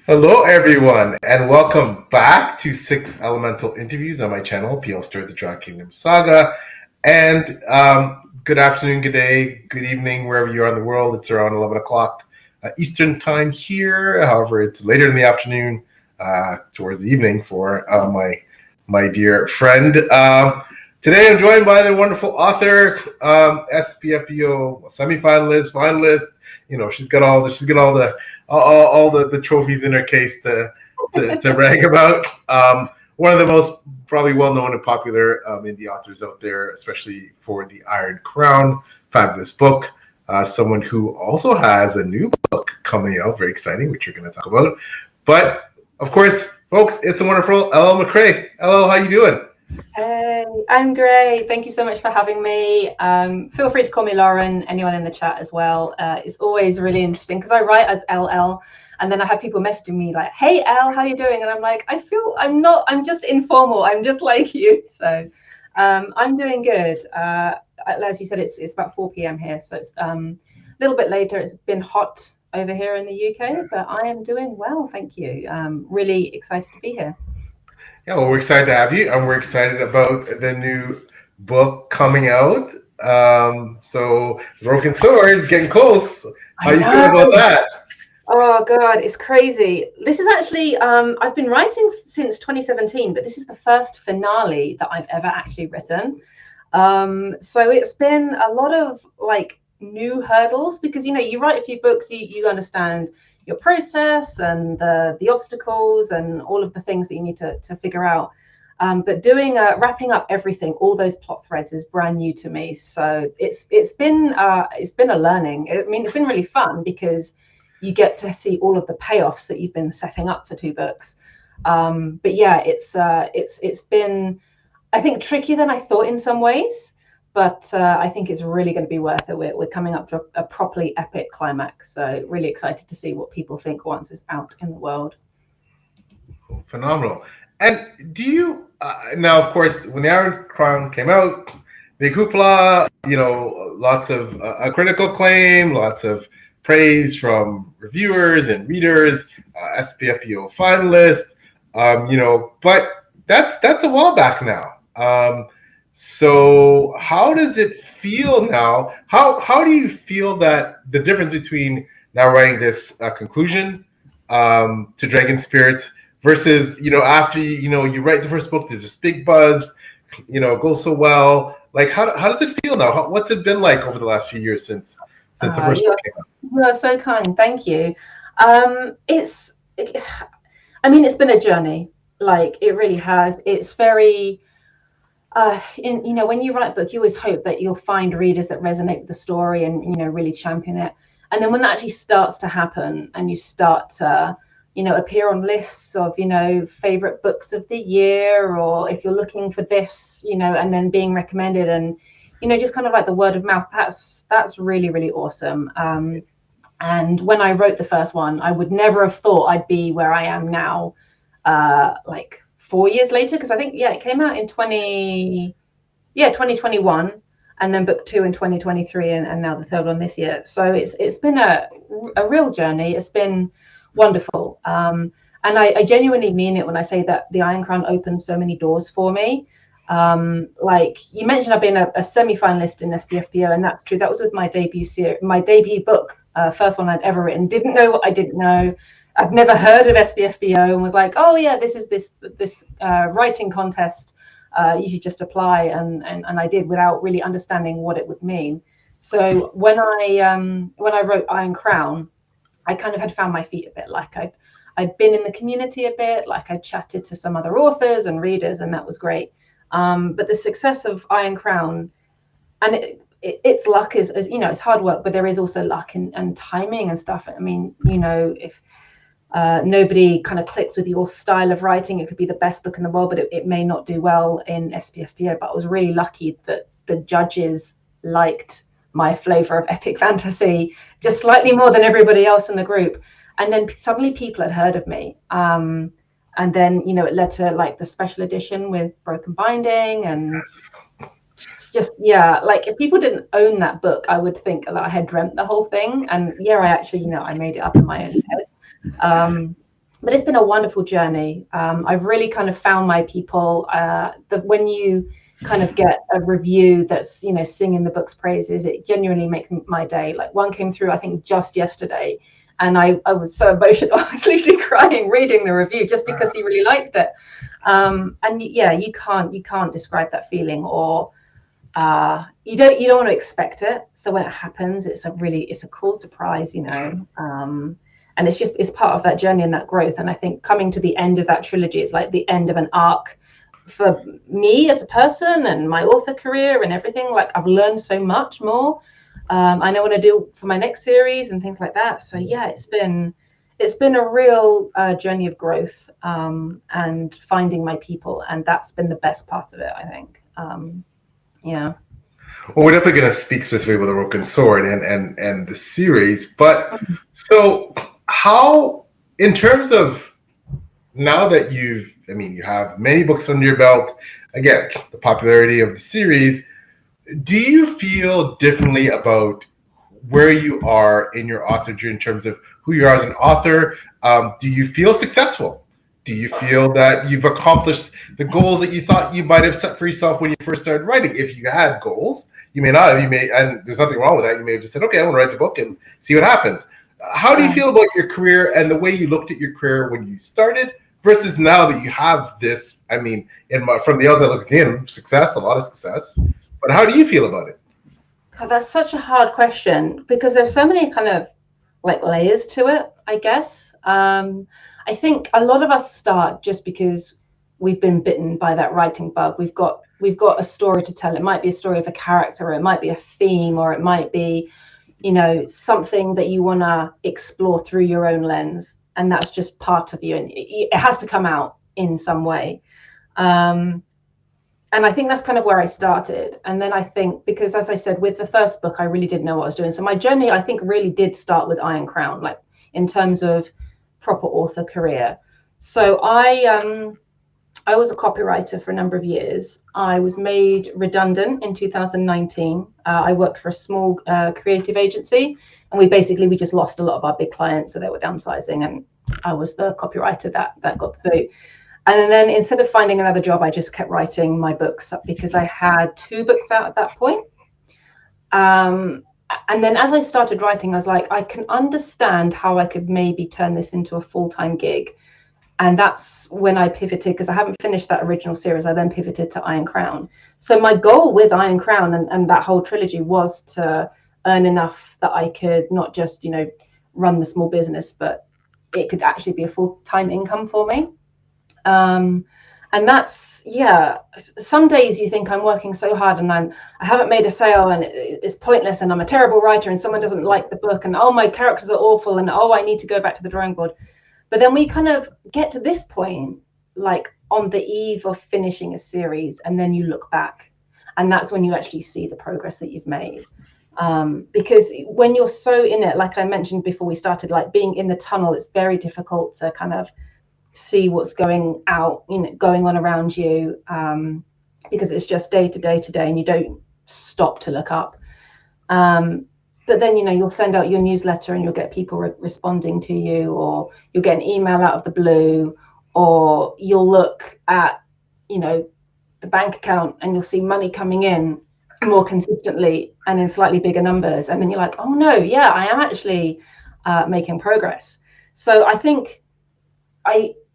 Hello, everyone, and welcome back to Six Elemental Interviews on my channel, PL Story, the Dragon Kingdom Saga. And good afternoon, good day, good evening, wherever you are in the world. It's around 11 o'clock Eastern Time here. However, it's later in the afternoon, towards the evening for my dear friend. Today, I'm joined by the wonderful author, SPFBO semifinalist, finalist. You know, she's got all the trophies in her case to brag about. One of the most probably well-known and popular indie authors out there, especially for the Iron Crown, fabulous book. Someone who also has a new book coming out, very exciting, which you're going to talk about. But of course, folks, it's the wonderful LL MACRAE. LL, how you doing? Hey, I'm great. Thank you so much for having me. Feel free to call me Lauren, anyone in the chat as well. It's always really interesting because I write as LL and then I have people messaging me like, hey, L, how you doing? And I'm like, I'm just informal. I'm just like you. So I'm doing good. As you said, it's about 4 p.m. here. So it's a little bit later. It's been hot over here in the UK, but I am doing well. Thank you. Really excited to be here. Yeah, well, we're excited to have you, and we're excited about the new book coming out. So, Broken Sword, getting close. How you feel about that? Oh God, it's crazy. This is actually, I've been writing since 2017, but this is the first finale that I've ever actually written. So it's been a lot of like new hurdles because, you know, you write a few books, you understand your process and the obstacles and all of the things that you need to figure out. But wrapping up everything, all those plot threads is brand new to me. So it's been a learning. I mean, it's been really fun because you get to see all of the payoffs that you've been setting up for 2 books. But yeah, it's been, I think, trickier than I thought in some ways. But I think it's really going to be worth it. We're coming up to a properly epic climax. So really excited to see what people think once it's out in the world. Phenomenal. And do you now? Of course, when the Iron Crown came out, big hoopla. You know, lots of critical acclaim, lots of praise from reviewers and readers. SPFBO finalist. You know, but that's a while back now. So how does it feel now? How do you feel that the difference between now writing this conclusion to Dragon Spirits versus, you know, after you write the first book, there's this big buzz, you know, it goes so well. Like how does it feel now? What's it been like over the last few years since the first book came out? You are so kind. Thank you. I mean, it's been a journey. Like it really has. It's very when you write a book, you always hope that you'll find readers that resonate with the story and, you know, really champion it. And then when that actually starts to happen and you start to, you know, appear on lists of, you know, favorite books of the year, or if you're looking for this, you know, and then being recommended and, you know, just kind of like the word of mouth, that's really, really awesome. And when I wrote the first one, I would never have thought I'd be where I am now, like 4 years later, because I think, it came out in 2021, and then book 2 in 2023, and now the third one this year. So it's been a real journey. It's been wonderful. And I genuinely mean it when I say that the Iron Crown opened so many doors for me. Like you mentioned, I've been a semi-finalist in SPFBO, and that's true. That was with my debut book, first one I'd ever written. Didn't know what I didn't know. I'd never heard of SPFBO and was like, oh yeah, this is this writing contest. You should just apply, and I did without really understanding what it would mean. So when I wrote Iron Crown, I kind of had found my feet a bit. Like I'd been in the community a bit, like I chatted to some other authors and readers, and that was great. But the success of Iron Crown, and it's luck is you know, it's hard work, but there is also luck and timing and stuff. I mean, you know, if nobody kind of clicks with your style of writing, it could be the best book in the world, but it may not do well in SPFBO. But I was really lucky that the judges liked my flavor of epic fantasy just slightly more than everybody else in the group. And then suddenly people had heard of me. And then, you know, it led to like the special edition with broken binding and just, like if people didn't own that book, I would think that I had dreamt the whole thing. And I actually, you know, I made it up in my own head. but it's been a wonderful journey. I've really kind of found my people. That when you kind of get a review that's, you know, singing the book's praises, it genuinely makes my day. Like one came through, I think just yesterday, and I was so emotional. I was literally crying reading the review just because he really liked it. And yeah, you can't describe that feeling, or you don't want to expect it. So when it happens, it's a cool surprise, you know. And it's part of that journey and that growth. And I think coming to the end of that trilogy is like the end of an arc for me as a person and my author career and everything. Like I've learned so much more. I know what I do for my next series and things like that. So yeah, it's been a real journey of growth, and finding my people, and that's been the best part of it, I think. Yeah. Well, we're definitely going to speak specifically with the Broken Sword and the series, but so how, in terms of now that you have many books under your belt, again, the popularity of the series, do you feel differently about where you are in your author journey in terms of who you are as an author? Do you feel successful? Do you feel that you've accomplished the goals that you thought you might have set for yourself when you first started writing? If you had goals, you may not have. You may, and there's nothing wrong with that. You may have just said, "Okay, I want to write the book and see what happens." How do you feel about your career and the way you looked at your career when you started versus now that you have this? I mean, from the outside looking in, success, a lot of success. But how do you feel about it? God, that's such a hard question because there's so many kind of like layers to it, I guess. I think a lot of us start just because we've been bitten by that writing bug. We've got a story to tell. It might be a story of a character, or it might be a theme, or it might be, you know, something that you want to explore through your own lens, and that's just part of you, and it has to come out in some way. And I think that's kind of where I started. And then I think, because as I said, with the first book, I really didn't know what I was doing. So my journey, I think, really did start with Iron Crown, like in terms of proper author career. So I was a copywriter for a number of years. I was made redundant in 2019. I worked for a small creative agency, and we just lost a lot of our big clients, so they were downsizing, and I was the copywriter that got the boot. And then instead of finding another job, I just kept writing my books because I had 2 books out at that point. And then as I started writing, I was like, I can understand how I could maybe turn this into a full-time gig. And that's when I pivoted, because I haven't finished that original series. I then pivoted to Iron Crown. So my goal with Iron Crown and that whole trilogy was to earn enough that I could not just, you know, run the small business, but it could actually be a full-time income for me. And that's, yeah, some days you think I'm working so hard and I haven't made a sale and it's pointless and I'm a terrible writer and someone doesn't like the book and, oh, my characters are awful and, oh, I need to go back to the drawing board. But then we kind of get to this point, like on the eve of finishing a series, and then you look back and that's when you actually see the progress that you've made. Because when you're so in it, like I mentioned before we started, like being in the tunnel, it's very difficult to kind of see what's going on around you, because it's just day to day and you don't stop to look up. But then, you know, you'll send out your newsletter and you'll get people responding to you, or you'll get an email out of the blue, or you'll look at, you know, the bank account and you'll see money coming in more consistently and in slightly bigger numbers. And then you're like, oh no, yeah, I am actually making progress. So I think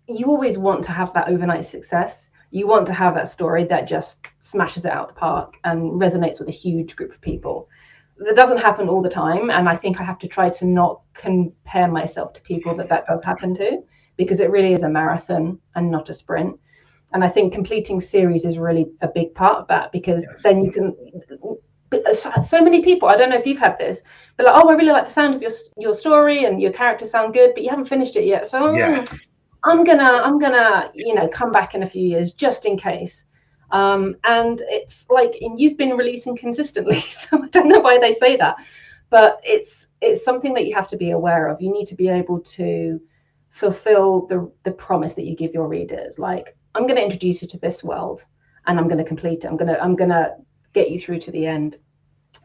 you always want to have that overnight success. You want to have that story that just smashes it out the park and resonates with a huge group of people. That doesn't happen all the time. And I think I have to try to not compare myself to people that does happen to, because it really is a marathon and not a sprint. And I think completing series is really a big part of that, because then you can, so many people, I don't know if you've had this, but like, oh, I really like the sound of your story and your characters sound good, but you haven't finished it yet. So Yes. I'm gonna, you know, come back in a few years just in case. And it's like, and you've been releasing consistently, so I don't know why they say that, but it's something that you have to be aware of. You need to be able to fulfill the promise that you give your readers. Like, I'm going to introduce you to this world, and I'm going to complete it. I'm gonna get you through to the end.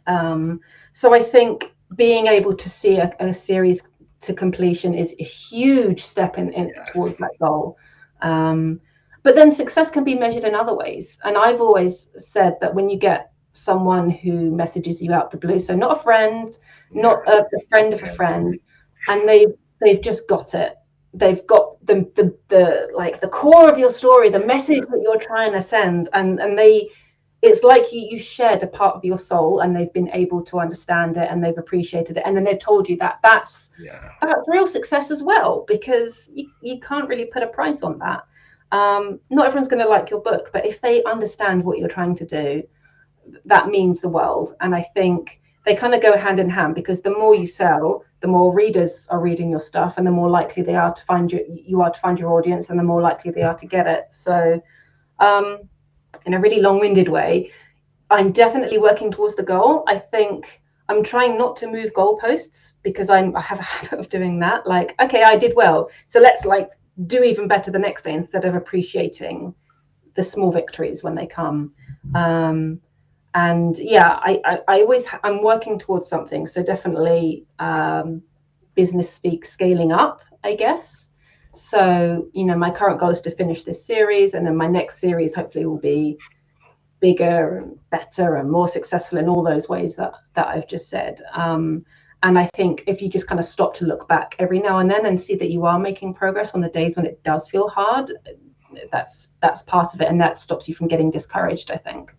So I think being able to see a series to completion is a huge step in towards that goal. But then success can be measured in other ways. And I've always said that when you get someone who messages you out the blue, so not a friend, not a friend of a friend, and they've just got it. They've got the like the core of your story, the message that you're trying to send, and it's like you shared a part of your soul, and they've been able to understand it, and they've appreciated it, and then they've told you that that's real success as well, because you can't really put a price on that. Not everyone's going to like your book, but if they understand what you're trying to do, that means the world. And I think they kind of go hand in hand, because the more you sell, the more readers are reading your stuff, and the more likely they are to find you are to find your audience, and the more likely they are to get it. So in a really long-winded way, I'm definitely working towards the goal. I think I'm trying not to move goalposts, because I have a habit of doing that. Like, okay, I did well, so let's like do even better the next day, instead of appreciating the small victories when they come. And yeah, I always, I'm working towards something. So definitely business speak, scaling up, I guess. So, you know, my current goal is to finish this series, and then my next series hopefully will be bigger and better and more successful in all those ways that I've just said. And I think if you just kind of stop to look back every now and then and see that you are making progress on the days when it does feel hard, that's part of it, and that stops you from getting discouraged, I think.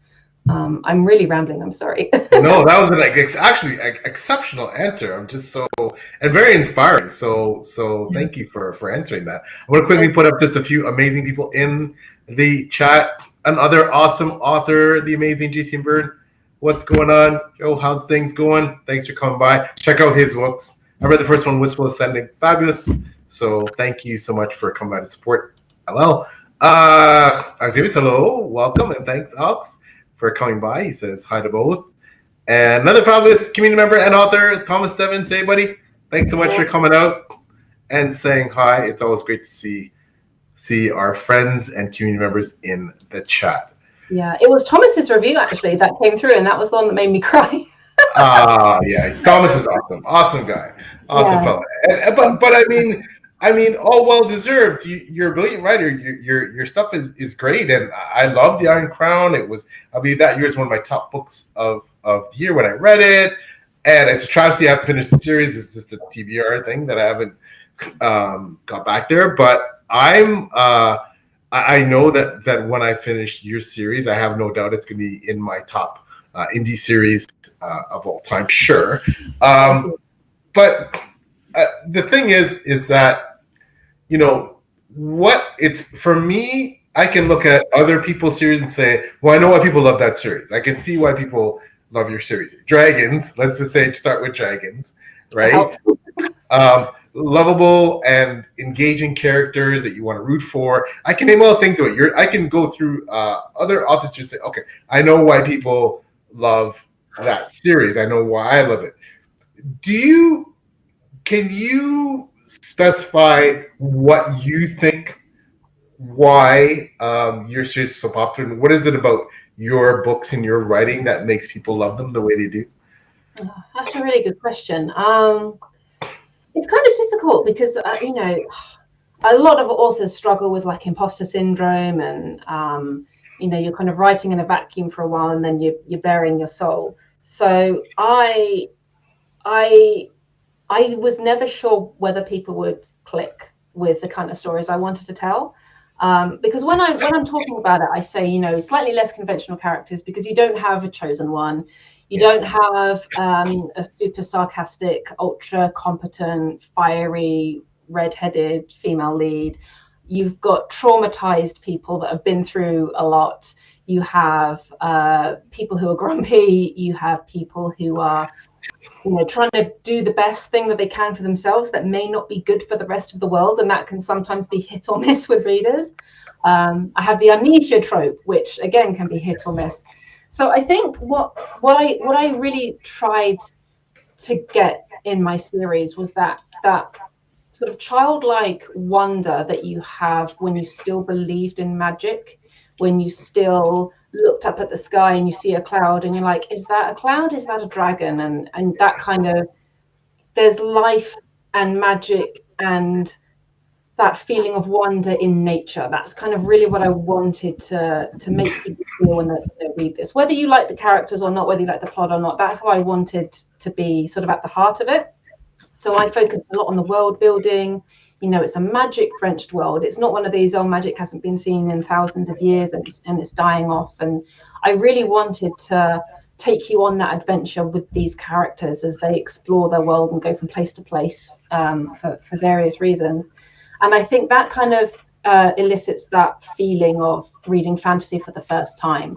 I'm really rambling, I'm sorry. No, that was actually exceptional answer. I'm just and very inspiring. So thank you for answering that. I'm going to quickly put up just a few amazing people in the chat. Another awesome author, the amazing Jason Byrne. What's going on? Joe, how's things going? Thanks for coming by. Check out his books. I read the first one, Wistful Ascending. Fabulous. So thank you so much for coming by to support. Hello. Xavier, hello. Welcome, and thanks, Alex, for coming by. He says hi to both. And another fabulous community member and author, Thomas Devins. Hey, buddy. Thanks so much for coming out and saying hi. It's always great to see our friends and community members in the chat. Yeah, it was Thomas's review actually that came through, and that was the one that made me cry. Yeah, Thomas is awesome guy, awesome fellow. But I mean, all well deserved. You're a brilliant writer. Your stuff is great, and I love The Iron Crown. I believe that year is one of my top books of the year when I read it, and it's a travesty I haven't finished the series. It's just a TBR thing that I haven't got back there, but I know that when I finish your series, I have no doubt it's going to be in my top indie series of all time, sure. But the thing is that, you know, for me, I can look at other people's series and say, well, I know why people love that series. I can see why people love your series. Dragons, let's just say, start with Dragons, right? Lovable and engaging characters that you want to root for. I can name all the things about I can go through other authors to say, okay, I know why people love that series. I know why I love it. Can you specify what you think, why your series is so popular, and what is it about your books and your writing that makes people love them the way they do? That's a really good question. It's kind of difficult because, you know, a lot of authors struggle with like imposter syndrome, and, you know, you're kind of writing in a vacuum for a while, and then you're bearing your soul. So I was never sure whether people would click with the kind of stories I wanted to tell. Because when I'm talking about it, I say, you know, slightly less conventional characters, because you don't have a chosen one. You don't have a super sarcastic, ultra competent, fiery, red-headed female lead. You've got traumatized people that have been through a lot. You have people who are grumpy. You have people who are, you know, trying to do the best thing that they can for themselves that may not be good for the rest of the world, and that can sometimes be hit or miss with readers. I have the amnesia trope, which again can be hit or miss. So I think what I really tried to get in my series was that sort of childlike wonder that you have when you still believed in magic, when you still looked up at the sky and you see a cloud and you're like, is that a cloud? Is that a dragon? And that kind of, there's life and magic and that feeling of wonder in nature. That's kind of really what I wanted to make people feel when they read this. Whether you like the characters or not, whether you like the plot or not, that's how I wanted to be sort of at the heart of it. So I focused a lot on the world building. You know, it's a magic Frenched world. It's not one of these, oh, magic hasn't been seen in thousands of years and it's dying off. And I really wanted to take you on that adventure with these characters as they explore their world and go from place to place for various reasons. And I think that kind of elicits that feeling of reading fantasy for the first time,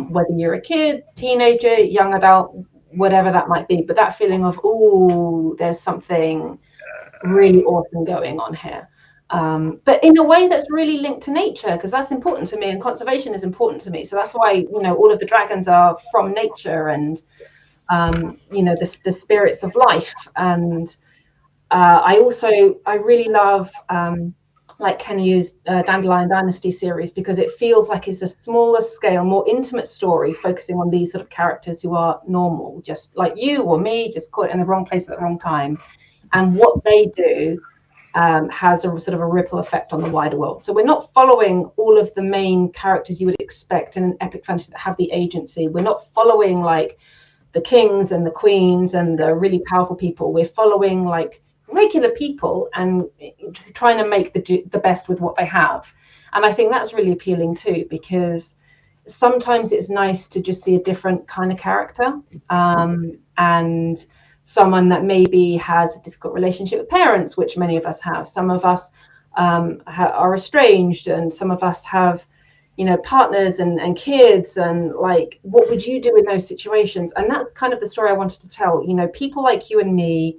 whether you're a kid, teenager, young adult, whatever that might be. But that feeling of, oh, there's something really awesome going on here. But in a way that's really linked to nature, because that's important to me, and conservation is important to me. So that's why, you know, all of the dragons are from nature, and you know, the spirits of life. And I really love like Ken Yu's Dandelion Dynasty series, because it feels like it's a smaller scale, more intimate story, focusing on these sort of characters who are normal, just like you or me, just caught in the wrong place at the wrong time. And what they do has a sort of a ripple effect on the wider world. So we're not following all of the main characters you would expect in an epic fantasy that have the agency. We're not following like the kings and the queens and the really powerful people. We're following like regular people and trying to make the best with what they have. And I think that's really appealing too, because sometimes it's nice to just see a different kind of character, and someone that maybe has a difficult relationship with parents, which many of us have. Some of us are estranged, and some of us have, you know, partners and kids, and like, what would you do in those situations? And that's kind of the story I wanted to tell. You know, people like you and me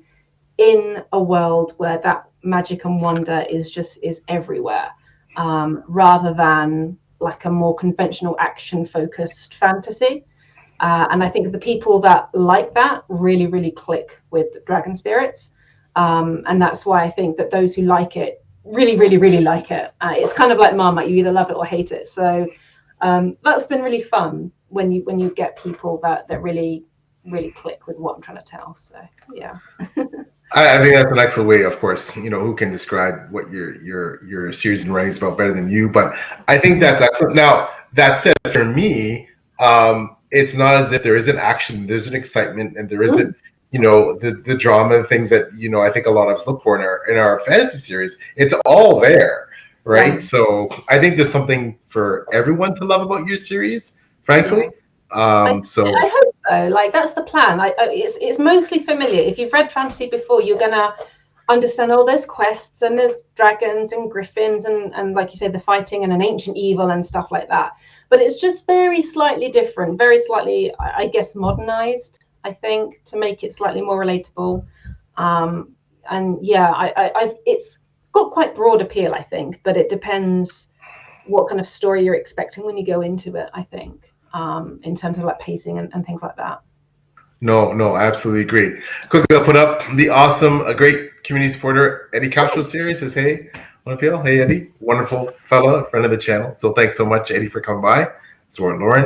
in a world where that magic and wonder is everywhere, rather than like a more conventional action focused fantasy. And I think the people that like that really, really click with dragon spirits. And that's why I think that those who like it really, really, really like it. It's kind of like Marmite, you either love it or hate it. So that's been really fun when you get people that really, really click with what I'm trying to tell. So yeah. I think that's an excellent way. Of course, you know, who can describe what your series and writing is about better than you? But I think that's excellent. Now, that said, for me, it's not as if there isn't action, there's an excitement, and there isn't, you know, the drama and things that, you know, I think a lot of us look for in our fantasy series. It's all there, right? Yeah. So I think there's something for everyone to love about your series, frankly. I hope so. Like, that's the plan. It's mostly familiar. If you've read fantasy before, you're gonna understand, oh, there's quests and there's dragons and griffins and like you said, the fighting and an ancient evil and stuff like that. But it's just very slightly different, very slightly, I guess, modernized, I think, to make it slightly more relatable. And yeah, it's got quite broad appeal, I think, but it depends what kind of story you're expecting when you go into it, I think, in terms of like pacing and things like that. No, I absolutely agree. Quickly, I'll put up the awesome, a great community supporter, Eddie Castro series says, hey, appeal. Hey, Eddie, wonderful fella, friend of the channel. So thanks so much, Eddie, for coming by. Support Lauren.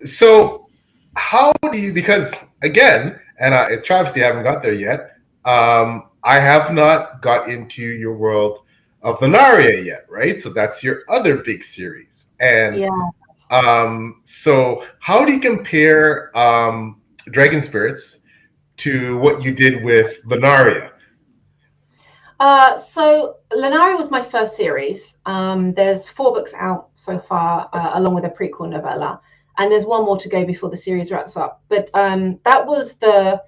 So how do you, because again, and it's travesty I haven't got there yet, I have not got into your world of Lunaria yet, right? So that's your other big series. And yeah. So how do you compare Dragon Spirits to what you did with Lunaria? So Lunaria was my first series. There's 4 books out so far, along with a prequel novella, and there's one more to go before the series wraps up. But that was the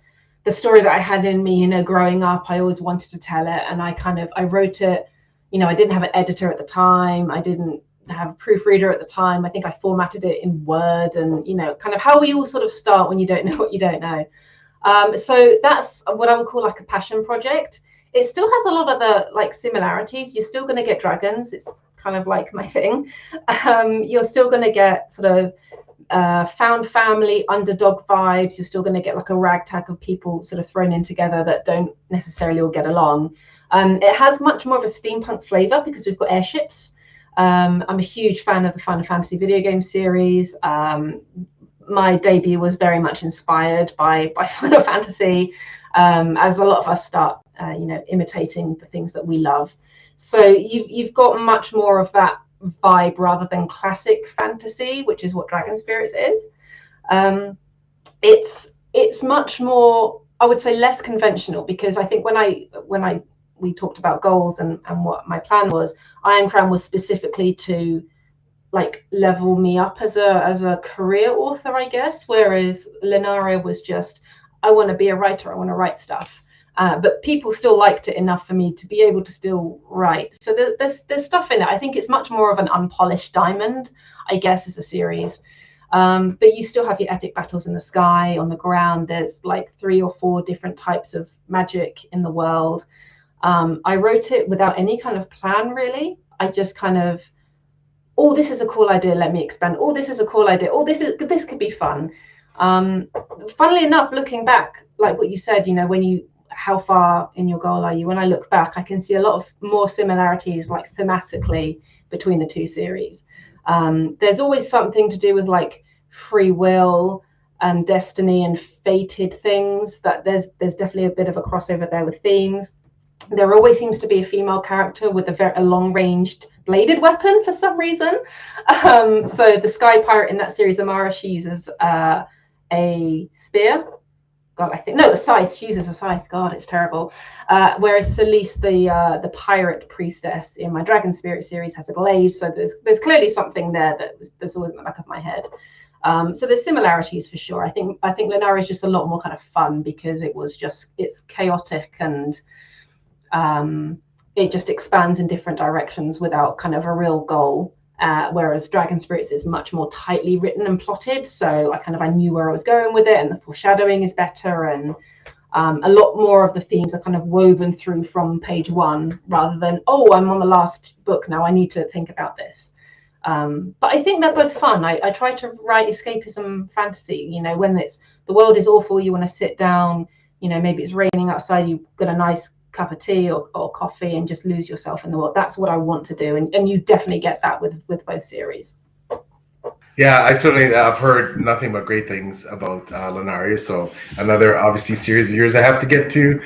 story that I had in me. You know, growing up, I always wanted to tell it, and I wrote it. You know, I didn't have an editor at the time. I didn't have a proofreader at the time. I think I formatted it in Word, and you know, kind of how we all sort of start when you don't know what you don't know. So that's what I would call like a passion project. It still has a lot of the like similarities. You're still going to get dragons. It's kind of like my thing. You're still going to get sort of found family, underdog vibes. You're still going to get like a ragtag of people sort of thrown in together that don't necessarily all get along. It has much more of a steampunk flavor because we've got airships. I'm a huge fan of the Final Fantasy video game series. My debut was very much inspired by Final Fantasy. as a lot of us start, imitating the things that we love. So you've got much more of that vibe rather than classic fantasy, which is what Dragon Spirits is. It's much more, I would say, less conventional, because I think when we talked about goals and what my plan was, Iron Crown was specifically to like level me up as a career author, I guess, whereas Lunaria was just, I want to be a writer, I want to write stuff. But people still liked it enough for me to be able to still write. So there's stuff in it. I think it's much more of an unpolished diamond, I guess, as a series. But you still have your epic battles in the sky, on the ground. There's like 3 or 4 different types of magic in the world. I wrote it without any kind of plan, really. I just kind of, oh, this is a cool idea, let me expand. Oh, this is a cool idea. Oh, this could be fun. Funnily enough, looking back, like what you said, how far in your goal are you? When I look back, I can see a lot of more similarities, like thematically, between the 2 series. There's always something to do with like free will and destiny and fated things. That there's definitely a bit of a crossover there with themes. There always seems to be a female character with a long-ranged bladed weapon for some reason. So the Sky Pirate in that series, Amara, she uses a spear. God, I think, no, a scythe. She uses a scythe. God, it's terrible. Whereas Celeste, the pirate priestess in my Dragon Spirit series, has a glaive. So there's clearly something there that's always in the back of my head. So there's similarities for sure. I think Lunaria is just a lot more kind of fun because it's chaotic and it just expands in different directions without kind of a real goal. Whereas Dragon Spirits is much more tightly written and plotted, so I knew where I was going with it, and the foreshadowing is better, and a lot more of the themes are kind of woven through from page 1 rather than, oh, I'm on the last book now, I need to think about this. But I think they're both fun. I try to write escapism fantasy, when the world is awful, you want to sit down, maybe it's raining outside, you've got a nice cup of tea or coffee and just lose yourself in the world. That's what I want to do, and you definitely get that with both series. Yeah, I've heard nothing but great things about Lunaria, so another obviously series of yours I have to get to.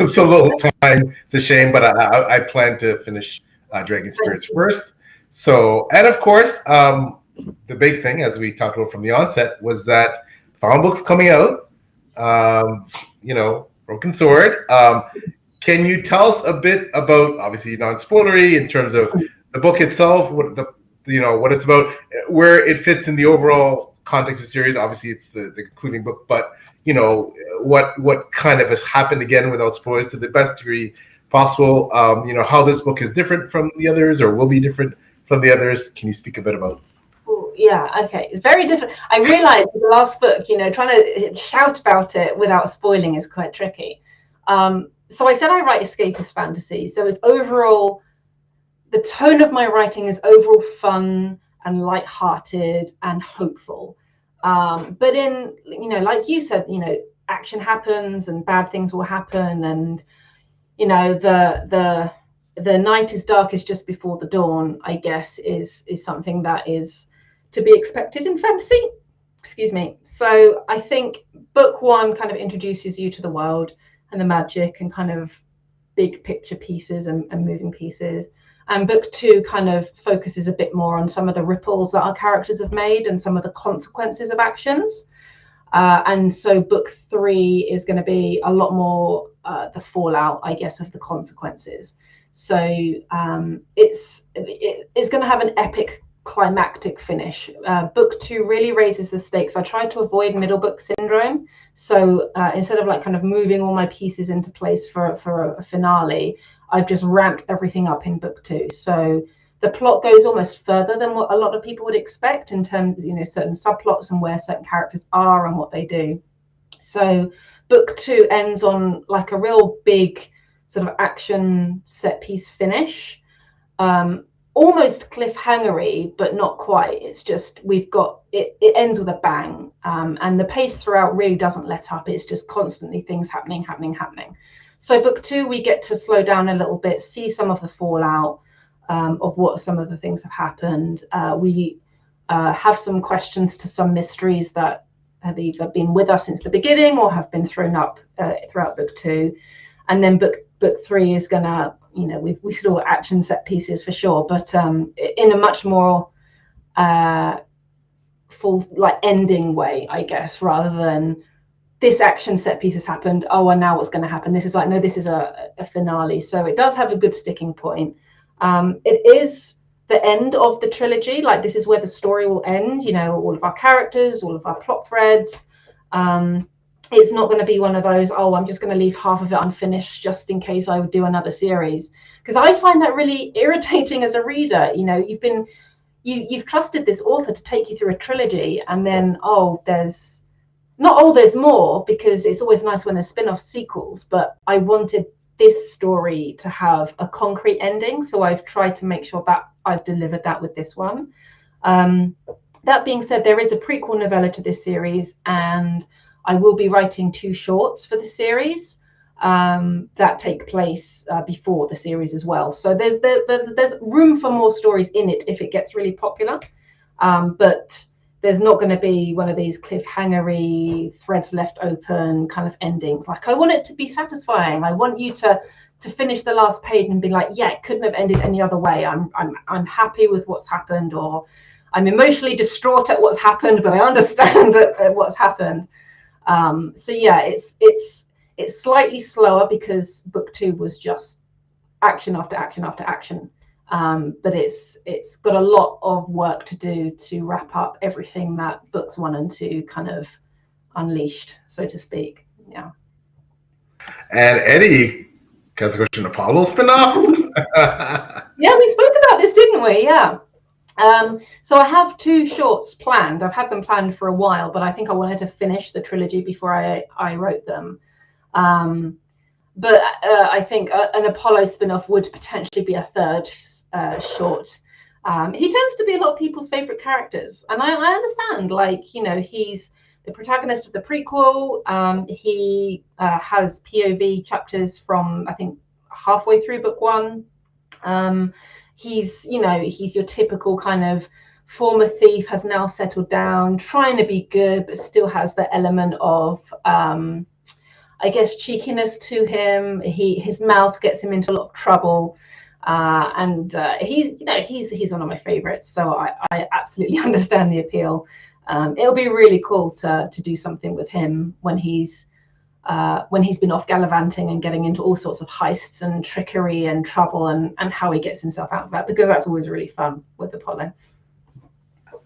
So little time, it's a shame, but I plan to finish Dragon Spirits first. So, and of course, the big thing, as we talked about from the onset, was that Found Book's coming out. Broken Sword. Can you tell us a bit about, obviously non-spoilery, in terms of the book itself, what it's about, where it fits in the overall context of the series? Obviously, it's the concluding book, but what kind of has happened, again, without spoilers, to the best degree possible. How this book is different from the others, or will be different from the others. Can you speak a bit about? Yeah, okay, it's very different. I realized with the last book, trying to shout about it without spoiling is quite tricky. So I said I write escapist fantasy. So it's overall, the tone of my writing is overall fun and lighthearted and hopeful. But in, like you said, action happens and bad things will happen, and the night is darkest just before the dawn, I guess, is something that is to be expected in fantasy. Excuse me. So I think book 1 kind of introduces you to the world and the magic and kind of big picture pieces and moving pieces. And book 2 kind of focuses a bit more on some of the ripples that our characters have made and some of the consequences of actions. And so book 3 is going to be a lot more the fallout, I guess, of the consequences. So it's going to have an epic climactic finish. Book 2 really raises the stakes. I try to avoid middle book syndrome. So instead of kind of moving all my pieces into place for a finale, I've just ramped everything up in book 2. So the plot goes almost further than what a lot of people would expect in terms of, certain subplots and where certain characters are and what they do. So book 2 ends on like a real big sort of action set piece finish. Almost cliffhangery, but not quite. It's just we've got it ends with a bang, and the pace throughout really doesn't let up. It's just constantly things happening. So book 2, we get to slow down a little bit, see some of the fallout of what some of the things have happened. We have some questions to some mysteries that either been with us since the beginning or have been thrown up throughout book 2. And then book 3 is gonna, we still action set pieces for sure, but in a much more full ending way, I guess, rather than this action set piece has happened, oh, and now what's going to happen. This is like, no, this is a finale. So it does have a good sticking point. It is the end of the trilogy. Like, this is where the story will end, all of our characters, all of our plot threads. It's not going to be one of those, oh, I'm just going to leave half of it unfinished just in case I would do another series. Because I find that really irritating as a reader. You've trusted this author to take you through a trilogy, and then, there's more, because it's always nice when there's spin-off sequels, but I wanted this story to have a concrete ending, so I've tried to make sure that I've delivered that with this one. That being said, there is a prequel novella to this series, and I will be writing 2 shorts for the series that take place before the series as well. So there's room for more stories in it if it gets really popular, but there's not going to be one of these cliffhangery, threads left open kind of endings. Like, I want it to be satisfying. I want you to finish the last page and be like, yeah, it couldn't have ended any other way. I'm happy with what's happened, or I'm emotionally distraught at what's happened, but I understand what's happened. So yeah, it's slightly slower because book 2 was just action after action after action. But it's got a lot of work to do to wrap up everything that books 1 and 2 kind of unleashed, so to speak. Yeah. And Eddie, has a question, Apollo spinoff? Yeah, we spoke about this, didn't we? Yeah. So I have 2 shorts planned. I've had them planned for a while, but I think I wanted to finish the trilogy before I wrote them. But I think an Apollo spin-off would potentially be a 3rd short. He tends to be a lot of people's favorite characters, and I understand. Like, he's the protagonist of the prequel. He has POV chapters from, I think, halfway through book 1. He's your typical kind of former thief, has now settled down, trying to be good, but still has the element of I guess cheekiness to him. His mouth gets him into a lot of trouble, and he's one of my favorites. So I absolutely understand the appeal. It'll be really cool to do something with him when he's been off gallivanting and getting into all sorts of heists and trickery and trouble, and how he gets himself out of that, because that's always really fun with Apollo.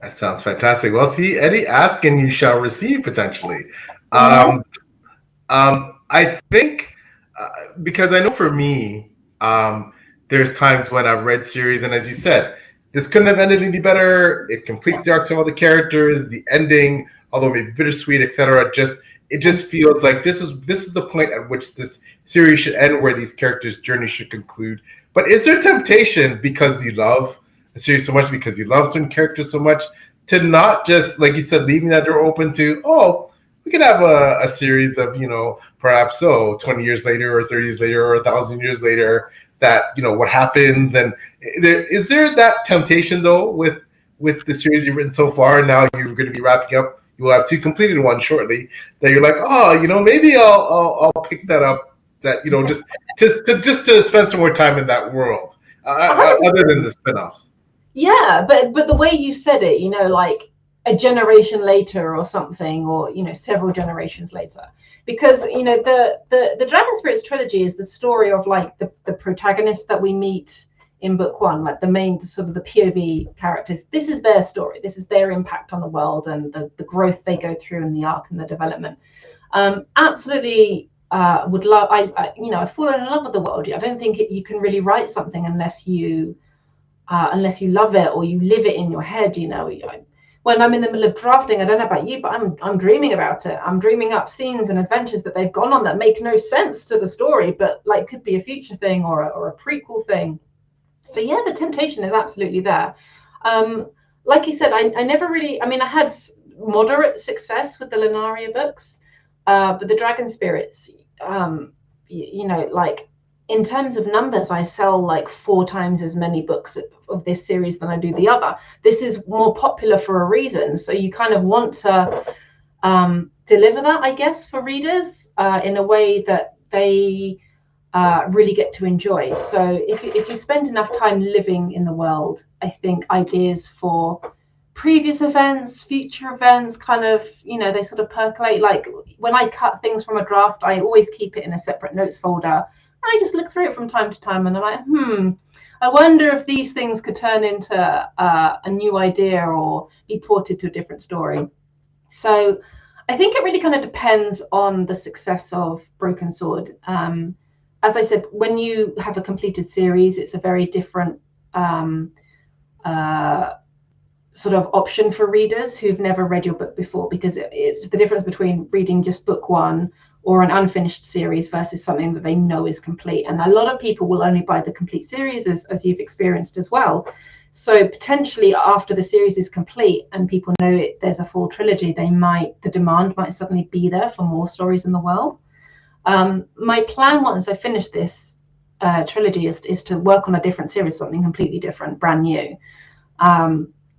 That sounds fantastic. Well, see, Eddie, ask and you shall receive, potentially. I think, because I know for me, there's times when I've read series, and as you said, this couldn't have ended any better. It completes the arcs of all the characters. The ending, although maybe bittersweet, etc., it just feels like this is the point at which this series should end, where these characters' journey should conclude. But is there temptation, because you love a series so much, because you love certain characters so much, to not just, like you said, leaving that door open to, we could have a series of, perhaps 20 years later, or 30 years later, or 1,000 years later, that, what happens? And is there that temptation, though, with the series you've written so far? Now you're going to be wrapping up. You will have 2 completed ones shortly, that you're like, maybe I'll pick that up. That, just to spend some more time in that world, other than the spinoffs. Yeah, but the way you said it, like a generation later or something, or several generations later, because the Dragon Spirits trilogy is the story of like the protagonist that we meet in book 1, like the sort of the POV characters. This is their story. This is their impact on the world, and the growth they go through, and the arc and the development. Absolutely would love. I've fallen in love with the world. I don't think you can really write something unless you love it, or you live it in your head. When I'm in the middle of drafting, I don't know about you, but I'm dreaming about it. I'm dreaming up scenes and adventures that they've gone on that make no sense to the story, but like could be a future thing or a prequel thing. So yeah, the temptation is absolutely there. Like you said, I never really. I mean, I had moderate success with the Lunaria books, but the Dragon Spirits, like, in terms of numbers, I sell like 4 times as many books of this series than I do the other. This is more popular for a reason. So you kind of want to deliver that, I guess, for readers in a way that they really get to enjoy. So if you spend enough time living in the world, I think ideas for previous events, future events, kind of, they sort of percolate. Like when I cut things from a draft, I always keep it in a separate notes folder. And I just look through it from time to time and I'm like, I wonder if these things could turn into a new idea or be ported to a different story. So I think it really kind of depends on the success of Broken Sword. As I said, when you have a completed series, it's a very different sort of option for readers who've never read your book before, because it's the difference between reading just book one or an unfinished series versus something that they know is complete. And a lot of people will only buy the complete series, as you've experienced as well. So potentially after the series is complete and people know there's a full trilogy, the demand might suddenly be there for more stories in the world. My plan once I finish this trilogy is to work on a different series, something completely different, brand new.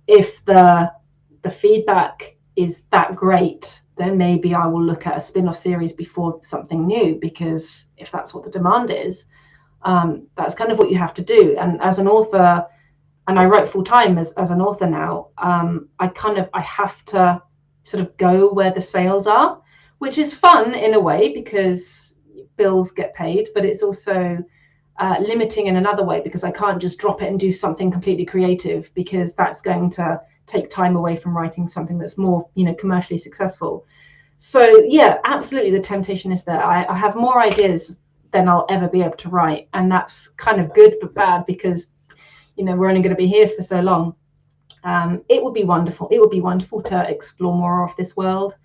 If the feedback is that great, then maybe I will look at a spin-off series before something new, because if that's what the demand is, that's kind of what you have to do. And as an author, and I write full time as an author now, I have to sort of go where the sales are, which is fun in a way because bills get paid, but it's also limiting in another way, because I can't just drop it and do something completely creative, because that's going to take time away from writing something that's more, commercially successful. So yeah, absolutely, the temptation is there. I have more ideas than I'll ever be able to write, and that's kind of good but bad, because we're only going to be here for so long. It would be wonderful. It would be wonderful to explore more of this world.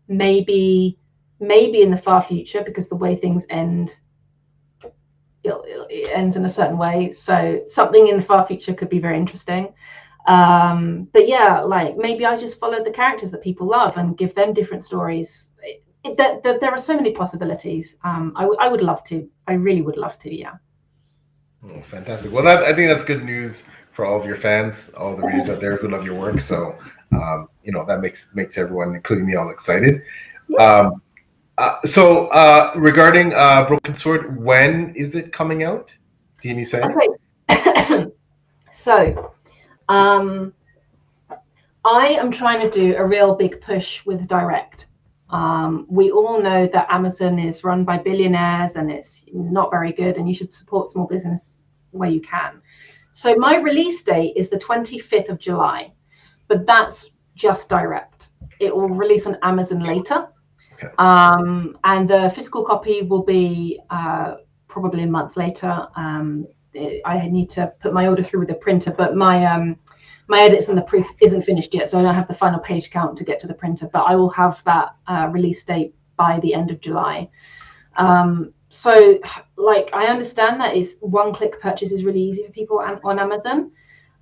Maybe in the far future, because the way things end, it ends in a certain way. So something in the far future could be very interesting. But yeah, like maybe I just follow the characters that people love and give them different stories. There are so many possibilities. I would love to. I really would love to. Yeah. Oh, fantastic. Well, I think that's good news for all of your fans, all the readers out there who love your work. So, that makes everyone, including me, all excited. So regarding Broken Sword, when is it coming out? Can you say? Okay. So, I am trying to do a real big push with direct. We all know that Amazon is run by billionaires and it's not very good, and you should support small business where you can. So my release date is the 25th of July, but that's just direct. It will release on Amazon later. Okay. And the physical copy will be probably a month later. I need to put my order through with the printer, but my edits and the proof isn't finished yet, so I don't have the final page count to get to the printer, but I will have that release date by the end of July. So like, I understand that is one-click purchase is really easy for people on Amazon,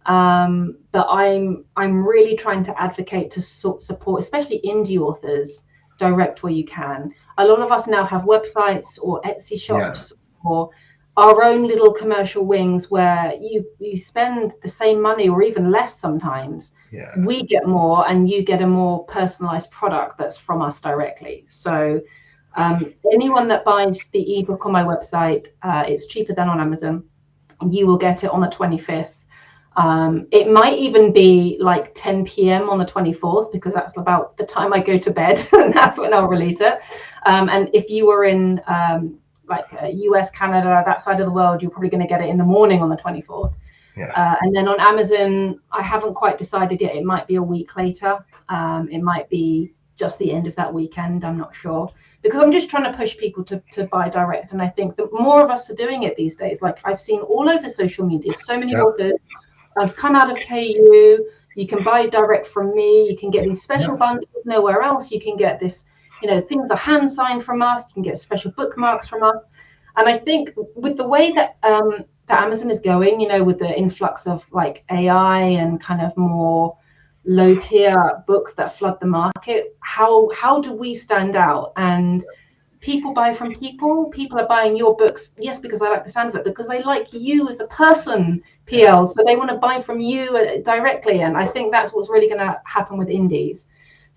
but I'm really trying to advocate to support, especially indie authors, direct where you can. A lot of us now have websites or Etsy shops, or our own little commercial wings where you spend the same money or even less sometimes. Yeah. We get more and you get a more personalized product that's from us directly. So anyone that buys the ebook on my website, it's cheaper than on Amazon. You will get it on the 25th. It might even be like 10 p.m. on the 24th, because that's about the time I go to bed and that's when I'll release it. And if you were in US, Canada, that side of the world, you're probably going to get it in the morning on the 24th. Yeah. And then on Amazon, I haven't quite decided yet. It might be a week later. It might be just the end of that weekend. I'm not sure, because I'm just trying to push people to buy direct. And I think that more of us are doing it these days. Like I've seen all over social media, so many authors. I've come out of KU. You can buy direct from me. You can get these special bundles nowhere else. You can get this, things are hand signed from us. You can get special bookmarks from us. And I think with the way that that Amazon is going, with the influx of like AI and kind of more low tier books that flood the market, how do we stand out? And people buy from people. People are buying your books, yes, because they like the sound of it, because they like you as a person, PL. So they want to buy from you directly. And I think that's what's really going to happen with indies.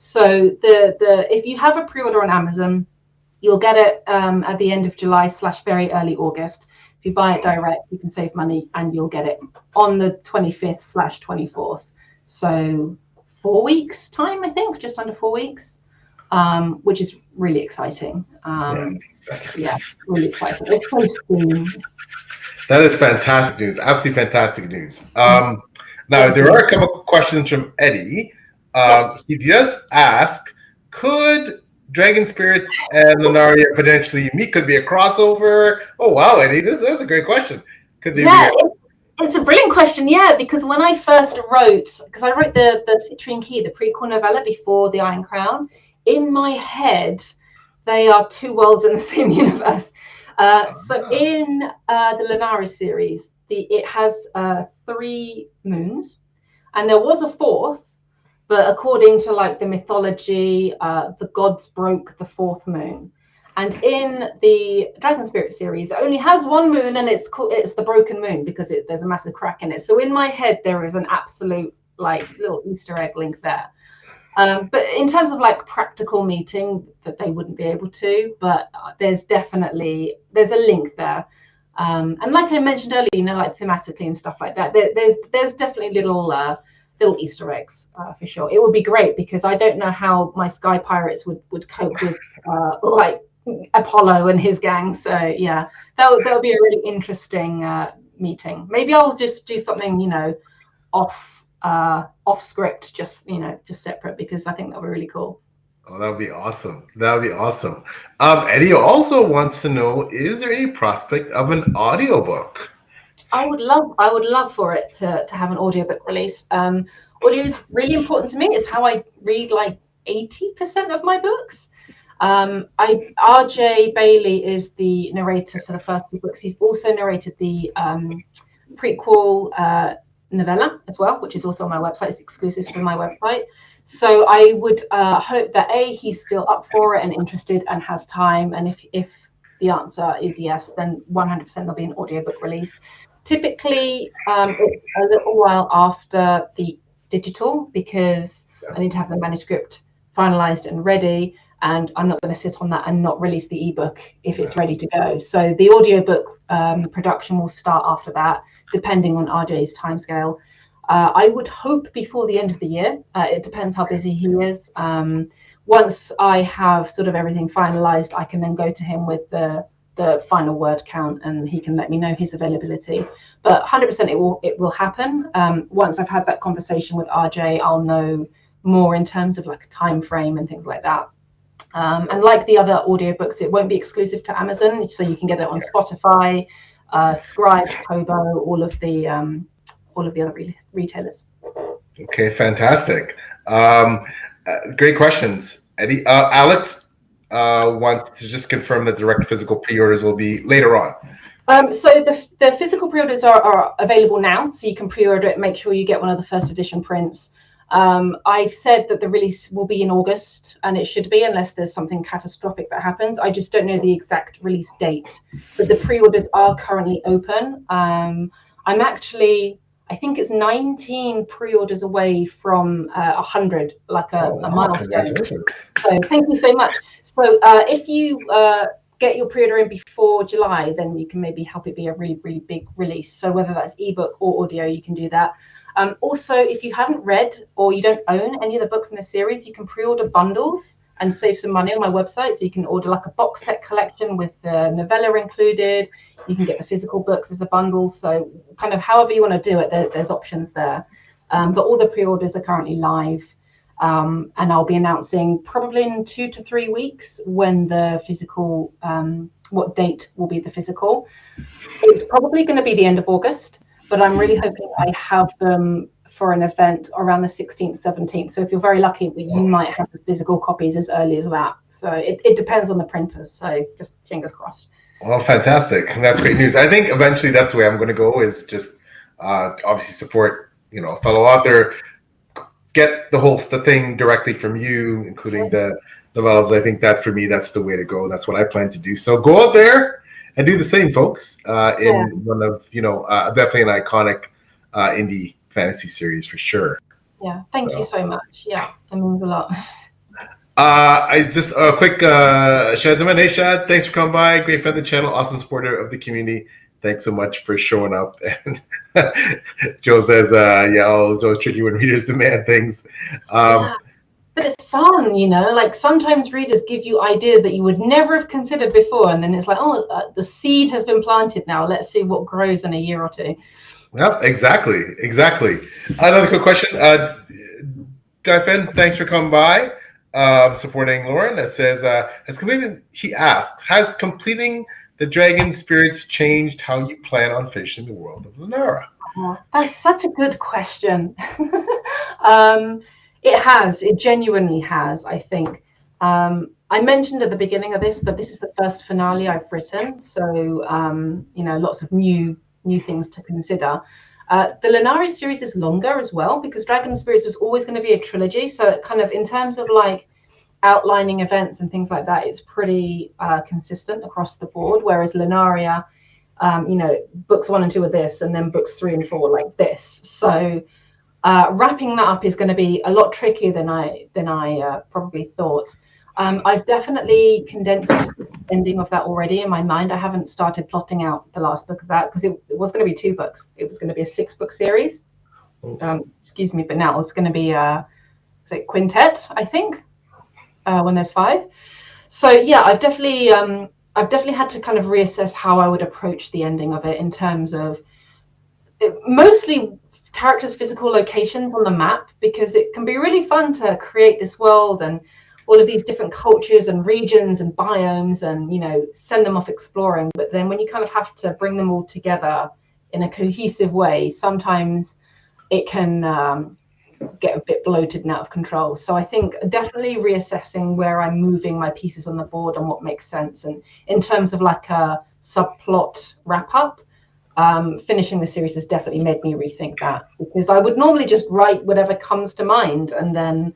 So the if you have a pre-order on Amazon, you'll get it at the end of July / very early August. If you buy it direct, you can save money and you'll get it on the 25th / 24th. So 4 weeks time, I think, just under 4 weeks, which is really exciting. Yeah, really exciting. It's so soon. That is fantastic news. Absolutely fantastic news. Now, there are a couple of questions from Eddie. Yes. He just asked, could Dragon Spirits and Lunaria potentially meet? Could be a crossover? Oh, wow, Eddie, that's a great question. Could they be it's a brilliant question, because when I first wrote, because I wrote the Citrine Key, the prequel novella before the Iron Crown, in my head, they are two worlds in the same universe. So in the Lunaria series, it has 3 moons, and there was a 4th, but according to like the mythology, the gods broke the 4th moon. And in the Dragon Spirit series, it only has 1 moon, and it's the broken moon because there's a massive crack in it. So in my head, there is an absolute like little Easter egg link there. But in terms of like practical meeting, that they wouldn't be able to, but there's a link there. And like I mentioned earlier, like thematically and stuff like that, there's definitely little Easter eggs for sure. It would be great because I don't know how my Sky Pirates would cope with like Apollo and his gang. So yeah, that'll be a really interesting meeting. Maybe I'll just do something, off script, just separate, because I think that'll be really cool. Oh, that would be awesome. That would be awesome. Eddie also wants to know, is there any prospect of an audiobook? I would love for it to have an audiobook release. Audio is really important to me. It's how I read like 80% of my books. RJ Bailey is the narrator for the first 2 books. He's also narrated the prequel novella as well, which is also on my website. It's exclusive to my website. So I would hope that he's still up for it and interested and has time. And if the answer is yes, then 100% there'll be an audiobook release. Typically, it's a little while after the digital because I need to have the manuscript finalized and ready, and I'm not going to sit on that and not release the ebook if it's ready to go. So the audiobook production will start after that, depending on RJ's timescale. I would hope before the end of the year. It depends how busy he is. Once I have sort of everything finalized, I can then go to him with the final word count, and he can let me know his availability. But 100% it will happen. Once I've had that conversation with RJ, I'll know more in terms of like a time frame and things like that. And like the other audiobooks, it won't be exclusive to Amazon, so you can get it on Spotify, Scribe, Kobo, all of the other retailers. Okay, fantastic. Great questions, Eddie. Alex wants to just confirm that direct physical pre-orders will be later on. So the physical pre-orders are available now, so you can pre-order it. Make sure you get one of the first edition prints. I've said that the release will be in August, and it should be, unless there's something catastrophic that happens. I just don't know the exact release date, but the pre-orders are currently open. I'm actually, I think it's 19 pre-orders away from 100, like a milestone. So thank you so much. So if you get your pre-order in before July, then you can maybe help it be a really, really big release. So whether that's ebook or audio, you can do that. Also, if you haven't read or you don't own any of the books in the series, you can pre-order bundles and save some money on my website. So you can order like a box set collection with the novella included. You can get the physical books as a bundle. So kind of however you want to do it, there's options there. But all the pre-orders are currently live. And I'll be announcing probably in 2 to 3 weeks when the physical, what date will be the physical. It's probably going to be the end of August, but I'm really hoping I have them for an event around the 16th, 17th. So if you're very lucky, you might have the physical copies as early as that. So it depends on the printers. So just fingers crossed. Well, fantastic. That's great news. I think eventually that's the way I'm going to go, is just obviously support, a fellow author, get the thing directly from you, including the novellas. I think that for me, that's the way to go. That's what I plan to do. So go out there and do the same, folks, in one of, definitely an iconic indie fantasy series for sure. Yeah, thank you so much. Yeah, it means a lot. I just a quick Shad Zaman. Hey Shad, thanks for coming by. Great fan of the channel, awesome supporter of the community. Thanks so much for showing up. And Joe says, yeah, it's always tricky when readers demand things. Yeah. But it's fun, like sometimes readers give you ideas that you would never have considered before. And then it's like, the seed has been planted now. Let's see what grows in a year or two. Yep, exactly. Another quick question. Daifin, thanks for coming by, supporting Lauren. That says, he asks, has completing the Dragon Spirits changed how you plan on finishing the world of Lenara? That's such a good question. It genuinely has, I think. I mentioned at the beginning of this that this is the first finale I've written, so lots of new things to consider. The Lenari series is longer as well because Dragon Spirits was always going to be a trilogy, so it kind of in terms of like outlining events and things like that, it's pretty consistent across the board, whereas Lenaria, books 1 and 2 are this, and then books 3 and 4 like this. So wrapping that up is going to be a lot trickier than I probably thought. I've definitely condensed the ending of that already in my mind. I haven't started plotting out the last book of that because it was going to be 2 books. It was going to be a 6-book series. Excuse me, but now it's going to be a quintet, I think, when there's 5. So yeah, I've definitely had to kind of reassess how I would approach the ending of it in terms of mostly characters' physical locations on the map, because it can be really fun to create this world and all of these different cultures and regions and biomes and, send them off exploring. But then when you kind of have to bring them all together in a cohesive way, sometimes it can get a bit bloated and out of control. So I think definitely reassessing where I'm moving my pieces on the board and what makes sense. And in terms of like a subplot wrap up, finishing the series has definitely made me rethink that, because I would normally just write whatever comes to mind and then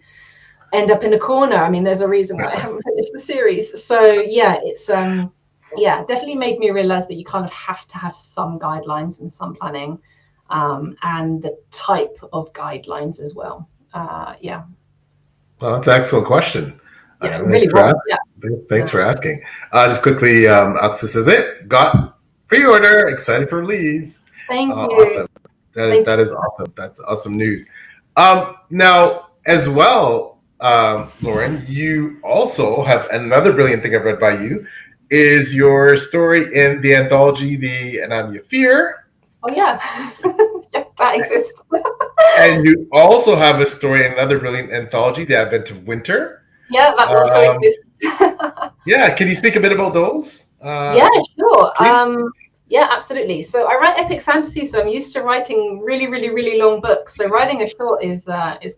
end up in a corner. I mean, there's a reason why I haven't finished the series. So yeah, it's definitely made me realize that you kind of have to have some guidelines and some planning, and the type of guidelines as well. Yeah. Well, that's an excellent question. Yeah, really was. Yeah. Thanks for asking. Just quickly, Alexa says it got pre-order, excited for release. Thank you. Awesome. That is awesome. That's awesome news. Now, as well, Lauren, you also have another brilliant thing I've read by you, is your story in the anthology, The Anatomy of Fear. Oh, yeah. Yeah, that exists. And you also have a story in another brilliant anthology, The Advent of Winter. Yeah, that also exists. Yeah, can you speak a bit about those? Yeah, sure. Yeah, absolutely. So I write epic fantasy, so I'm used to writing really, really, really long books. So writing a short is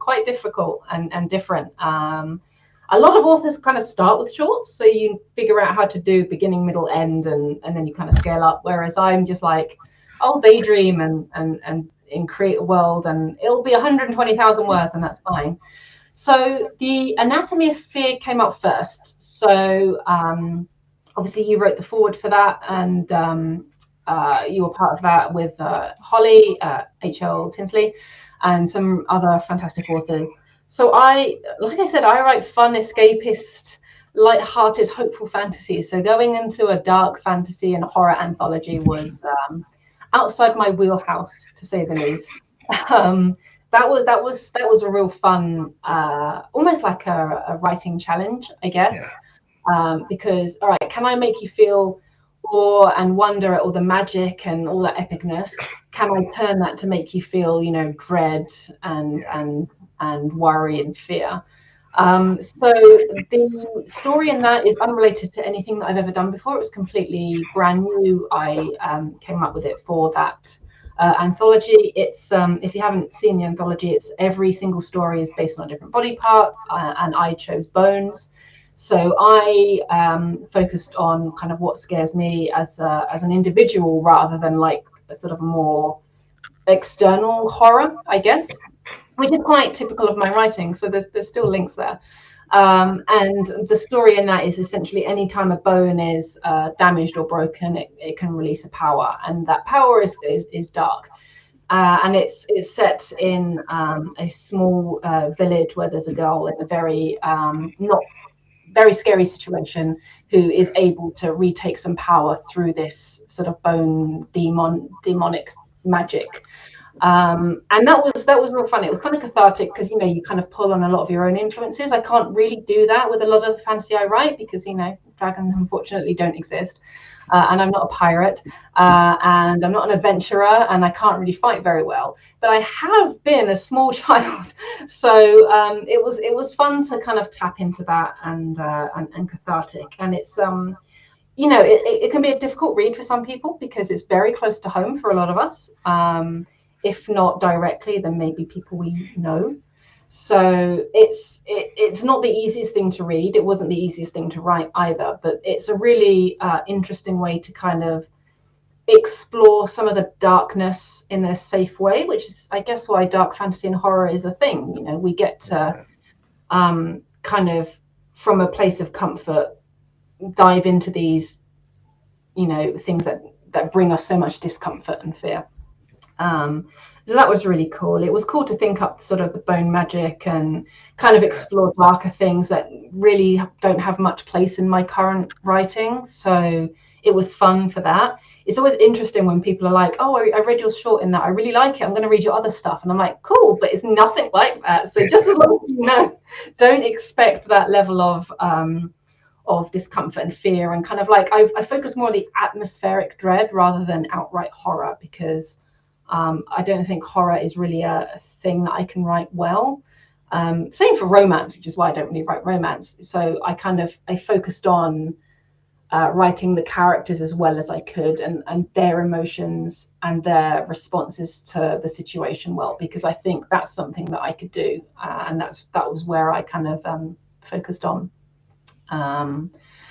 quite difficult and different. A lot of authors kind of start with shorts, so you figure out how to do beginning, middle, end, and then you kind of scale up. Whereas I'm just like, I'll daydream and create a world, and it'll be 120,000 words, and that's fine. So the Anatomy of Fear came out first. So obviously you wrote the foreword for that, and you were part of that with Holly, H.L. Tinsley, and some other fantastic authors. So like I said, I write fun, escapist, light-hearted, hopeful fantasy. So going into a dark fantasy and horror anthology was outside my wheelhouse, to say the least. That was a real fun, almost like a writing challenge, I guess. Yeah. Because, all right, can I make you feel awe and wonder at all the magic and all that epicness? Can I turn that to make you feel, dread and worry and fear? So the story in that is unrelated to anything that I've ever done before. It was completely brand new. I came up with it for that anthology. It's if you haven't seen the anthology, it's every single story is based on a different body part, and I chose bones. So I focused on kind of what scares me as an individual, rather than like a sort of more external horror, I guess, which is quite typical of my writing. So there's still links there. And the story in that is essentially any time a bone is damaged or broken, it can release a power, and that power is dark. And it's set in a small village where there's a girl in a very not very scary situation who is able to retake some power through this sort of bone demonic magic. And that was real fun. It was kind of cathartic because, you know, you kind of pull on a lot of your own influences. I can't really do that with a lot of the fantasy I write because, you know, dragons unfortunately don't exist. And I'm not a pirate, and I'm not an adventurer, and I can't really fight very well. But I have been a small child, so it was fun to kind of tap into that and cathartic. And it's you know, it can be a difficult read for some people because it's very close to home for a lot of us. If not directly, then maybe people we know. So it's not the easiest thing to read. It wasn't the easiest thing to write either, but it's a really interesting way to kind of explore some of the darkness in a safe way, which is, I guess, why dark fantasy and horror is a thing. You know, we get to kind of, from a place of comfort, dive into these, you know, things that bring us so much discomfort and fear. So that was really cool. It was cool to think up sort of the bone magic and kind of explore darker things that really don't have much place in my current writing. So it was fun for that. It's always interesting when people are like, oh, I read your short in that. I really like it. I'm going to read your other stuff. And I'm like, cool, but it's nothing like that. So just as long as you know, don't expect that level of discomfort and fear. And kind of like, I focus more on the atmospheric dread rather than outright horror, because I don't think horror is really a thing that I can write well. Same for romance, which is why I don't really write romance. So I focused on writing the characters as well as I could, and their emotions and their responses to the situation well, because I think that's something that I could do, and that was where I kind of focused on.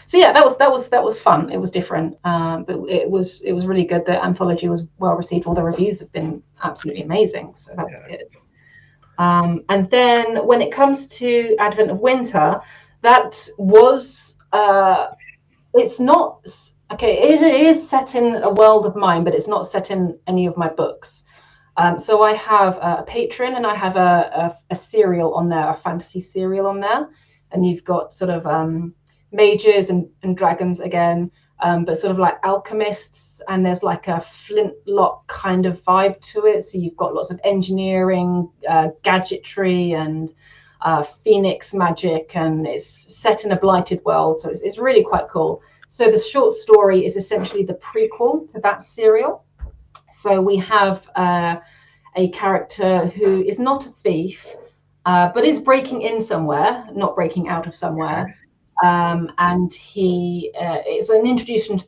So yeah, that was fun. It was different, but it was really good. The anthology was well received. All the reviews have been absolutely amazing, so that was good. And then when it comes to Advent of Winter, that was it's not okay. It is set in a world of mine, but it's not set in any of my books. So I have a Patreon, and I have a serial on there, a fantasy serial on there, and you've got sort of mages and dragons again, but sort of like alchemists, and there's like a flintlock kind of vibe to it. So you've got lots of engineering, gadgetry, and phoenix magic, and it's set in a blighted world. So it's really quite cool. So the short story is essentially the prequel to that serial. So we have a character who is not a thief, but is breaking in somewhere, not breaking out of somewhere. And he it's an introduction to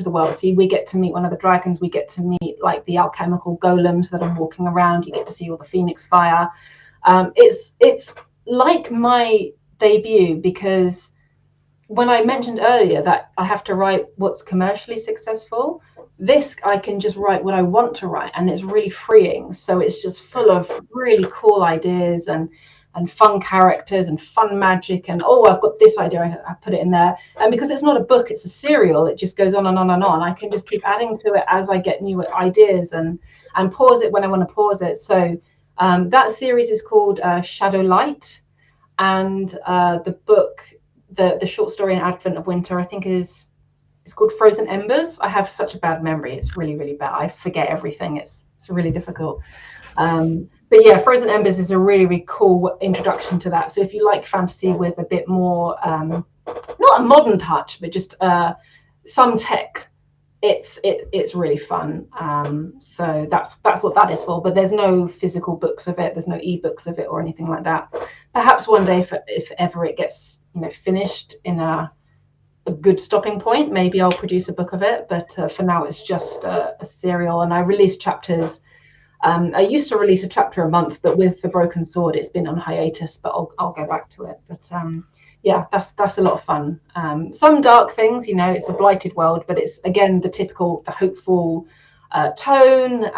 the world. So we get to meet one of the dragons. We get to meet like the alchemical golems that are walking around. You get to see all the phoenix fire. It's like my debut, because when I mentioned earlier that I have to write what's commercially successful, this I can just write what I want to write, and it's really freeing. So it's just full of really cool ideas and fun characters and fun magic, and I've got this idea, I put it in there. And because it's not a book, it's a serial, it just goes on and on and on. I can just keep adding to it as I get new ideas, and pause it when I want to pause it. So that series is called Shadow Light, and the book, the short story in Advent of Winter, I think it's called Frozen Embers. I have such a bad memory. It's really, really bad. I forget everything. It's really difficult. But yeah, Frozen Embers is a really, really cool introduction to that. So if you like fantasy with a bit more, not a modern touch, but just some tech, it's really fun. So that's what that is for. But there's no physical books of it. There's no ebooks of it or anything like that. Perhaps one day, if ever it gets finished in a good stopping point, maybe I'll produce a book of it. But for now, it's just a serial, and I release chapters. I used to release a chapter a month, but with the Broken Sword, it's been on hiatus. But I'll go back to it. But yeah, that's a lot of fun. Some dark things, it's a blighted world, but it's again the hopeful tone,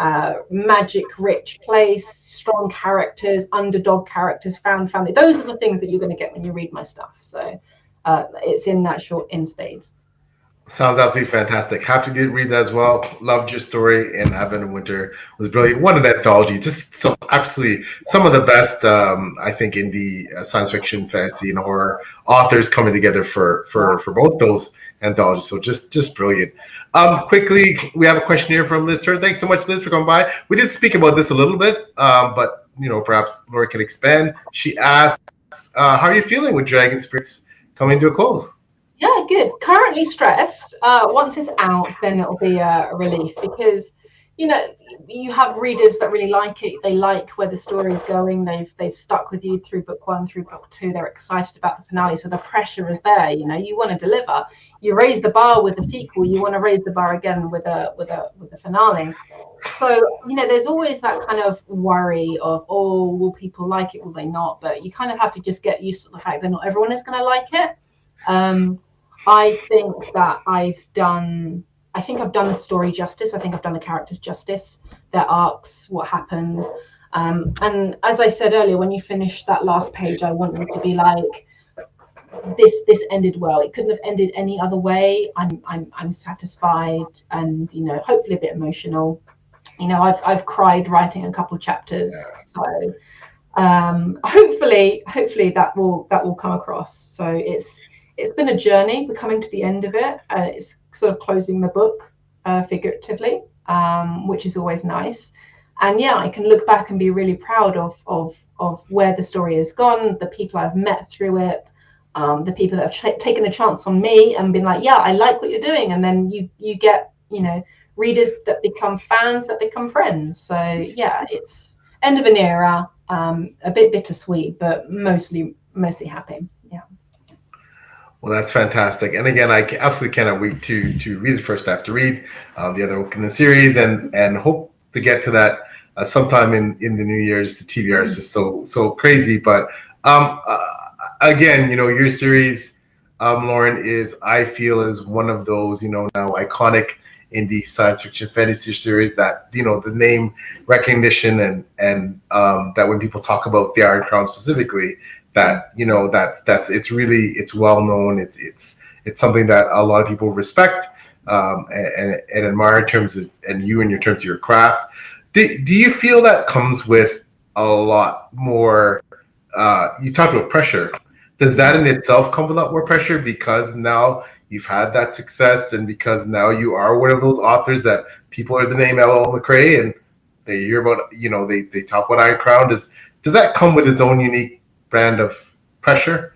magic-rich place, strong characters, underdog characters, found family. Those are the things that you're going to get when you read my stuff. So it's in that short in spades. Sounds absolutely fantastic. Have to read that as well. Loved your story in Advent and Winter. It was brilliant. What an anthology! Just so absolutely some of the best, I think, in the science fiction, fantasy, and horror authors coming together for both those anthologies. So just brilliant. Quickly, we have a question here from Liz Turner. Thanks so much, Liz, for coming by. We did speak about this a little bit, but perhaps Laura can expand. She asks, "How are you feeling with Dragon Spirits coming to a close?" Yeah, good. Currently stressed. Once it's out, then it'll be a relief because, you have readers that really like it. They like where the story is going. They've stuck with you through book one, through book two. They're excited about the finale, so the pressure is there. You want to deliver. You raise the bar with the sequel. You want to raise the bar again with a finale. So there's always that kind of worry of, oh, will people like it? Will they not? But you kind of have to just get used to the fact that not everyone is going to like it. I think that I've done the story justice. I think I've done the characters justice, their arcs, what happens. And as I said earlier, when you finish that last page, I want you to be like, this ended well. It couldn't have ended any other way. I'm satisfied, and hopefully a bit emotional. I've cried writing a couple chapters, so hopefully that will come across. So it's been a journey. We're coming to the end of it. It's sort of closing the book figuratively, which is always nice. And yeah, I can look back and be really proud of where the story has gone, the people I've met through it, the people that have taken a chance on me and been like, yeah, I like what you're doing. And then you get, readers that become fans, that become friends. So yeah, it's end of an era, a bit bittersweet, but mostly happy. Yeah. Well, that's fantastic. And again, I absolutely cannot wait to read the first. I have to read the other book in the series, and hope to get to that sometime in the New Year's. The TBR is just so crazy. But again, your series, Lauren, I feel is one of those now iconic indie science fiction fantasy series that the name recognition and that when people talk about the Iron Crown specifically, that that's it's well known. It's something that a lot of people respect and admire in terms of, and you in terms of your craft. Do you feel that comes with a lot more? You talked about pressure. Does that in itself come with a lot more pressure because now you've had that success, and because now you are one of those authors that people are the name LL MACRAE and they hear about, they talk about Iron Crown. Does that come with its own unique brand of pressure?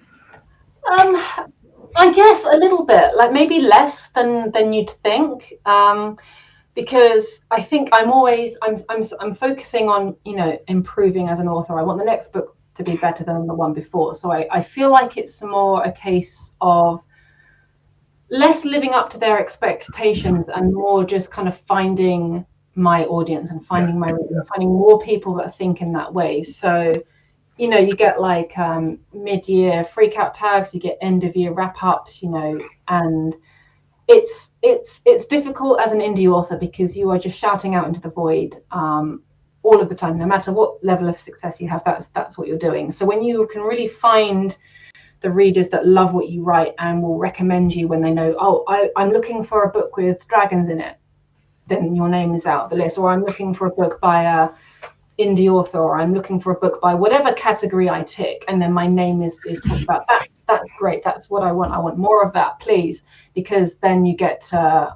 I guess a little bit, like maybe less than you'd think, because I think I'm focusing on improving as an author. I want the next book to be better than the one before. So I feel like it's more a case of less living up to their expectations and more just kind of finding my audience and finding finding more people that think in that way. So you get like mid-year freak out tags, you get end of year wrap-ups, and it's difficult as an indie author because you are just shouting out into the void all of the time. No matter what level of success you have, that's what you're doing. So when you can really find the readers that love what you write and will recommend you when they know, oh, I'm looking for a book with dragons in it, then your name is out the list. Or I'm looking for a book by a indie author, or I'm looking for a book by whatever category I tick, and then my name is talked about. That's great. That's what I want. I want more of that, please, because then you get to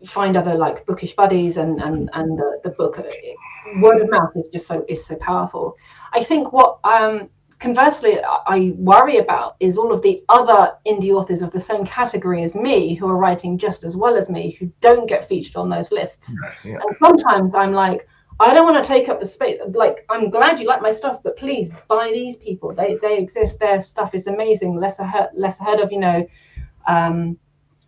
find other like bookish buddies, and the book word of mouth is just so powerful. I think what conversely I worry about is all of the other indie authors of the same category as me who are writing just as well as me who don't get featured on those lists. Yeah. And sometimes I'm like, I don't want to take up the space. Like, I'm glad you like my stuff, but please buy these people. They exist. Their stuff is amazing. Less ahead of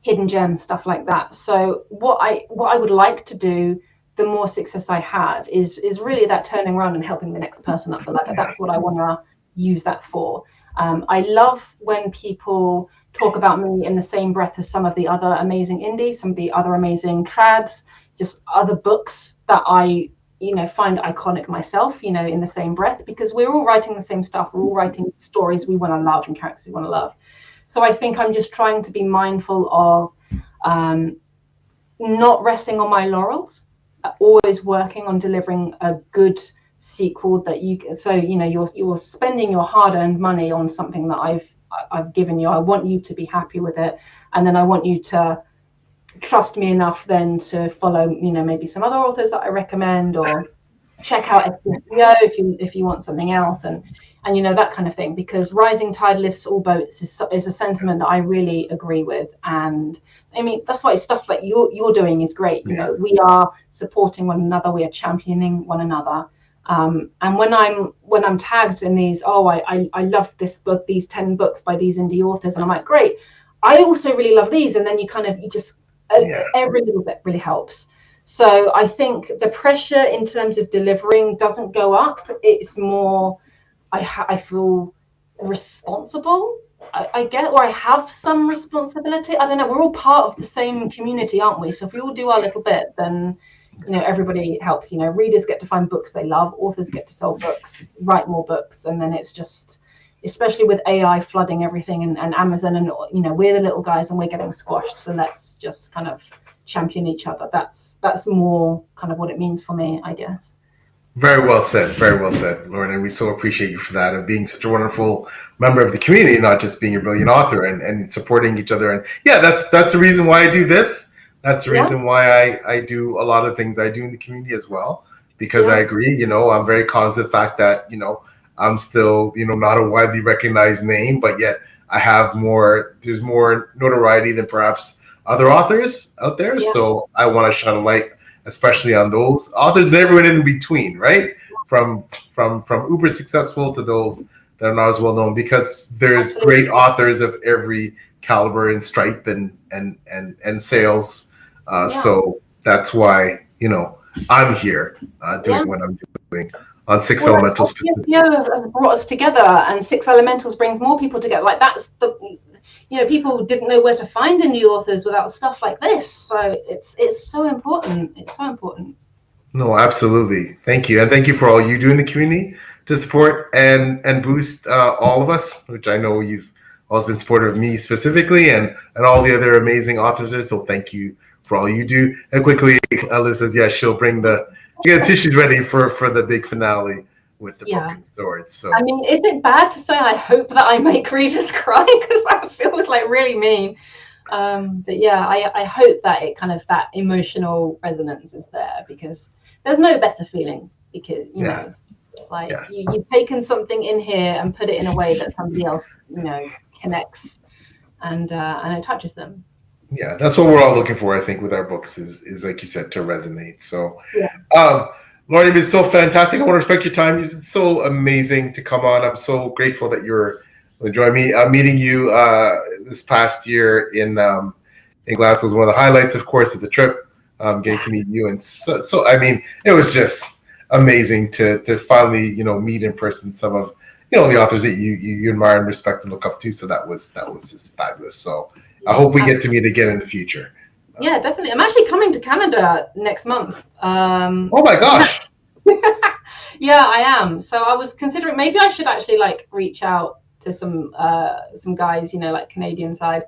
hidden gems, stuff like that. So what I would like to do, the more success I have, is really that turning around and helping the next person up the ladder. That's what I want to use that for. I love when people talk about me in the same breath as some of the other amazing indies, some of the other amazing trads, just other books that I find iconic myself, in the same breath, because we're all writing the same stuff. We're all writing stories we want to love and characters we want to love. So I think I'm just trying to be mindful of not resting on my laurels, always working on delivering a good sequel that you're spending your hard-earned money on something that I've given you. I want you to be happy with it, and then I want you to trust me enough then to follow maybe some other authors that I recommend, or check out SPFBO if you want something else, and that kind of thing, because rising tide lifts all boats is a sentiment that I really agree with. And I mean, that's why stuff like you're doing is great. We are supporting one another, we are championing one another. And when I'm tagged in these, I love this book, these 10 books by these indie authors, and I'm like, great, I also really love these, and then every little bit really helps. So I think the pressure in terms of delivering doesn't go up. It's more, I feel responsible, I get, or I have some responsibility. I don't know. We're all part of the same community, aren't we? So if we all do our little bit, then everybody helps. Readers get to find books they love, authors get to sell books, write more books, and then it's just, especially with AI flooding everything, and Amazon, and we're the little guys and we're getting squashed. So let's just kind of champion each other. That's more kind of what it means for me, I guess. Very well said, Lauren, and we so appreciate you for that, and being such a wonderful member of the community, not just being a brilliant author, and supporting each other. And yeah, that's the reason why I do this. That's the reason why I do a lot of things I do in the community as well, because I agree, I'm very conscious of the fact that, I'm still, not a widely recognized name, but yet there's more notoriety than perhaps other authors out there. Yeah. So I want to shine a light, especially on those authors and everyone in between, right? From uber successful to those that are not as well known, because there's great authors of every caliber and stripe and sales. So that's why, I'm here doing what I'm doing on Six Elementals. SPFBO has brought us together, and Six Elementals brings more people together. Like, that's the, people didn't know where to find indie authors without stuff like this. So it's so important. It's so important. No, absolutely. Thank you. And thank you for all you do in the community to support and boost all of us, which I know you've always been supportive of me specifically, and all the other amazing authors there. So thank you for all you do. And quickly, Liz says, yeah, she'll bring the tissues ready for the big finale with the broken sword. So I mean, is it bad to say I hope that I make readers cry? Because that feels like really mean. But yeah, I hope that it kind of, that emotional resonance is there, because there's no better feeling, because you've taken something in here and put it in a way that somebody else connects and it touches them. Yeah, that's what we're all looking for, I think, with our books is like you said, to resonate. So Lauren, you've been so fantastic. I want to respect your time. You've been so amazing to come on. I'm so grateful that you're joining me. Meeting you this past year in Glasgow was one of the highlights, of course, of the trip. Getting to meet you, and so I mean, it was just amazing to finally meet in person some of the authors that you admire and respect and look up to. So that was just fabulous. So I hope we get to meet again in the future. Yeah, definitely. I'm actually coming to Canada next month. Oh my gosh. Yeah, I am. So I was considering maybe I should actually reach out to some guys, like Canadian side.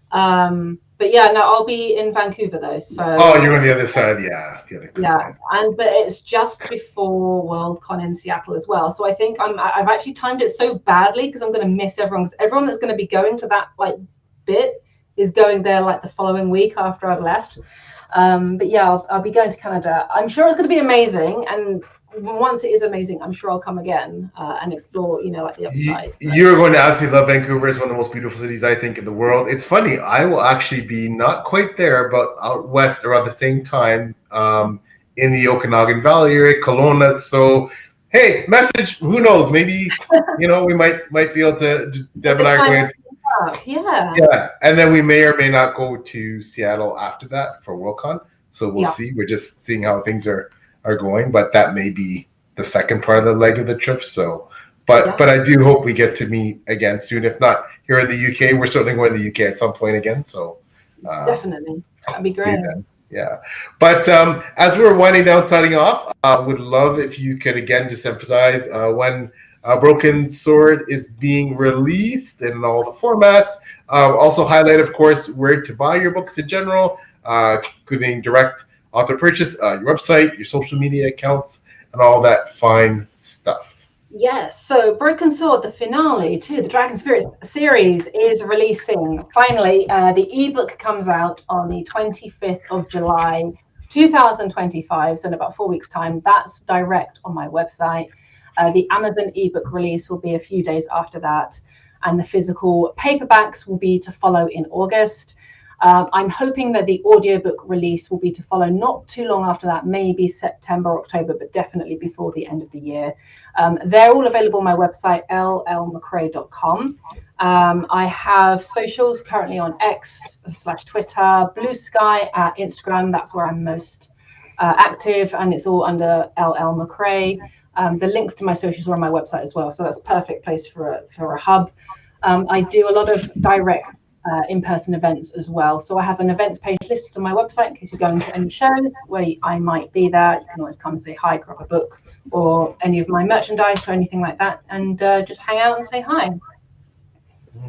But yeah, no, I'll be in Vancouver though. So you're on the other side, yeah. But it's just before Worldcon in Seattle as well. So I think I've actually timed it so badly, because I'm going to miss everyone. Because everyone that's going to be going to that bit is going there the following week after I've left. But yeah, I'll be going to Canada. I'm sure it's going to be amazing, and once it is amazing, I'm sure I'll come again and explore, the other side. You're going to absolutely love Vancouver. It's one of the most beautiful cities, I think, in the world. It's funny, I will actually be not quite there, but out west around the same time in the Okanagan Valley area, Kelowna. So, hey, message, who knows? Maybe, we might be able to, Deb and I are going. Yeah, and then we may or may not go to Seattle after that for Worldcon. So we'll see. We're just seeing how things are going, but that may be the second part of the leg of the trip. So, but I do hope we get to meet again soon. If not here in the UK, we're certainly going to the UK at some point again. So definitely, that'd be great. Yeah, but as we're winding down, signing off, would love if you could again just emphasize when Broken Sword is being released in all the formats, Also highlight, of course, where to buy your books in general, including direct author purchase, your website, your social media accounts, and all that fine stuff. Yes, so Broken Sword, the finale to the Dragon Spirits series, is releasing. Finally, the ebook comes out on the 25th of July, 2025, so in about 4 weeks' time. That's direct on my website. The Amazon ebook release will be a few days after that, and the physical paperbacks will be to follow in August. I'm hoping that the audiobook release will be to follow not too long after that, maybe September, October, but definitely before the end of the year. They're all available on my website, llmacrae.com. I have socials currently on X/Twitter, Blue Sky, Instagram. That's where I'm most active, and it's all under llmacrae. The links to my socials are on my website as well, so that's a perfect place for a hub. I do a lot of direct in-person events as well. So I have an events page listed on my website in case you're going to any shows where I might be there. You can always come and say hi, grab a book, or any of my merchandise or anything like that, and just hang out and say hi.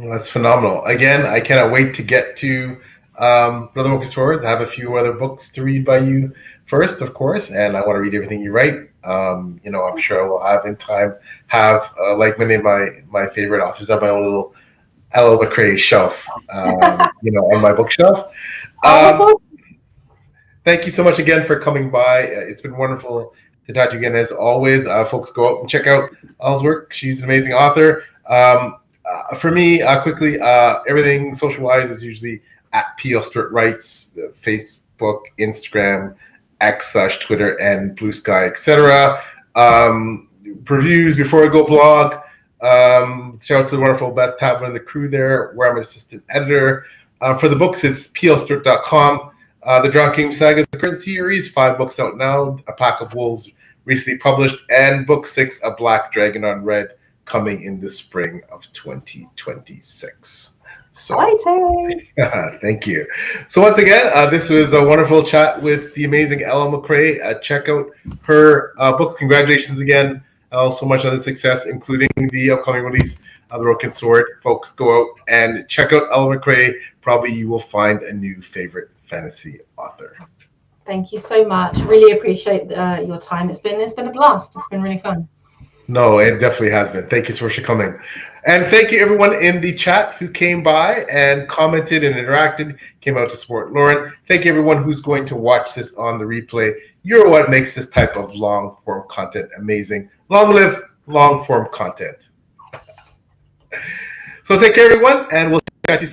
That's phenomenal. Again, I cannot wait to get to Brother Focus Forward. I have a few other books to read by you first, of course, and I want to read everything you write. I'm sure I will have in time like many of my favorite authors, have my own little Ella McCrae shelf, on my bookshelf. Thank you so much again for coming by. It's been wonderful to talk to you again. As always, folks, go out and check out Ella's work. She's an amazing author. For me, quickly, everything social-wise is usually at PL Stewart Writes, Facebook, Instagram, X/Twitter, and Blue Sky, etc. Reviews Before I Go blog. Shout out to the wonderful Beth Tapman and the crew there, where I'm an assistant editor. For the books, it's plstewart.com. The Drowned Kingdom Saga is the current series, 5 books out now. A Pack of Wolves recently published, and book 6, A Black Dragon on Red, coming in the spring of 2026. So, thank you. So once again, this was a wonderful chat with the amazing Ella McCrae. Check out her books. Congratulations again so much on the success, including the upcoming release of The Broken Sword. Folks, go out and check out Ella McCrae. Probably you will find a new favorite fantasy author. Thank you so much. Really appreciate your time. It's been a blast. It's been really fun. No, it definitely has been. Thank you so much for coming. And thank you everyone in the chat who came by and commented and interacted, came out to support Lauren. Thank you everyone who's going to watch this on the replay. You're what makes this type of long form content amazing. Long live long form content. So take care everyone, and we'll catch you soon.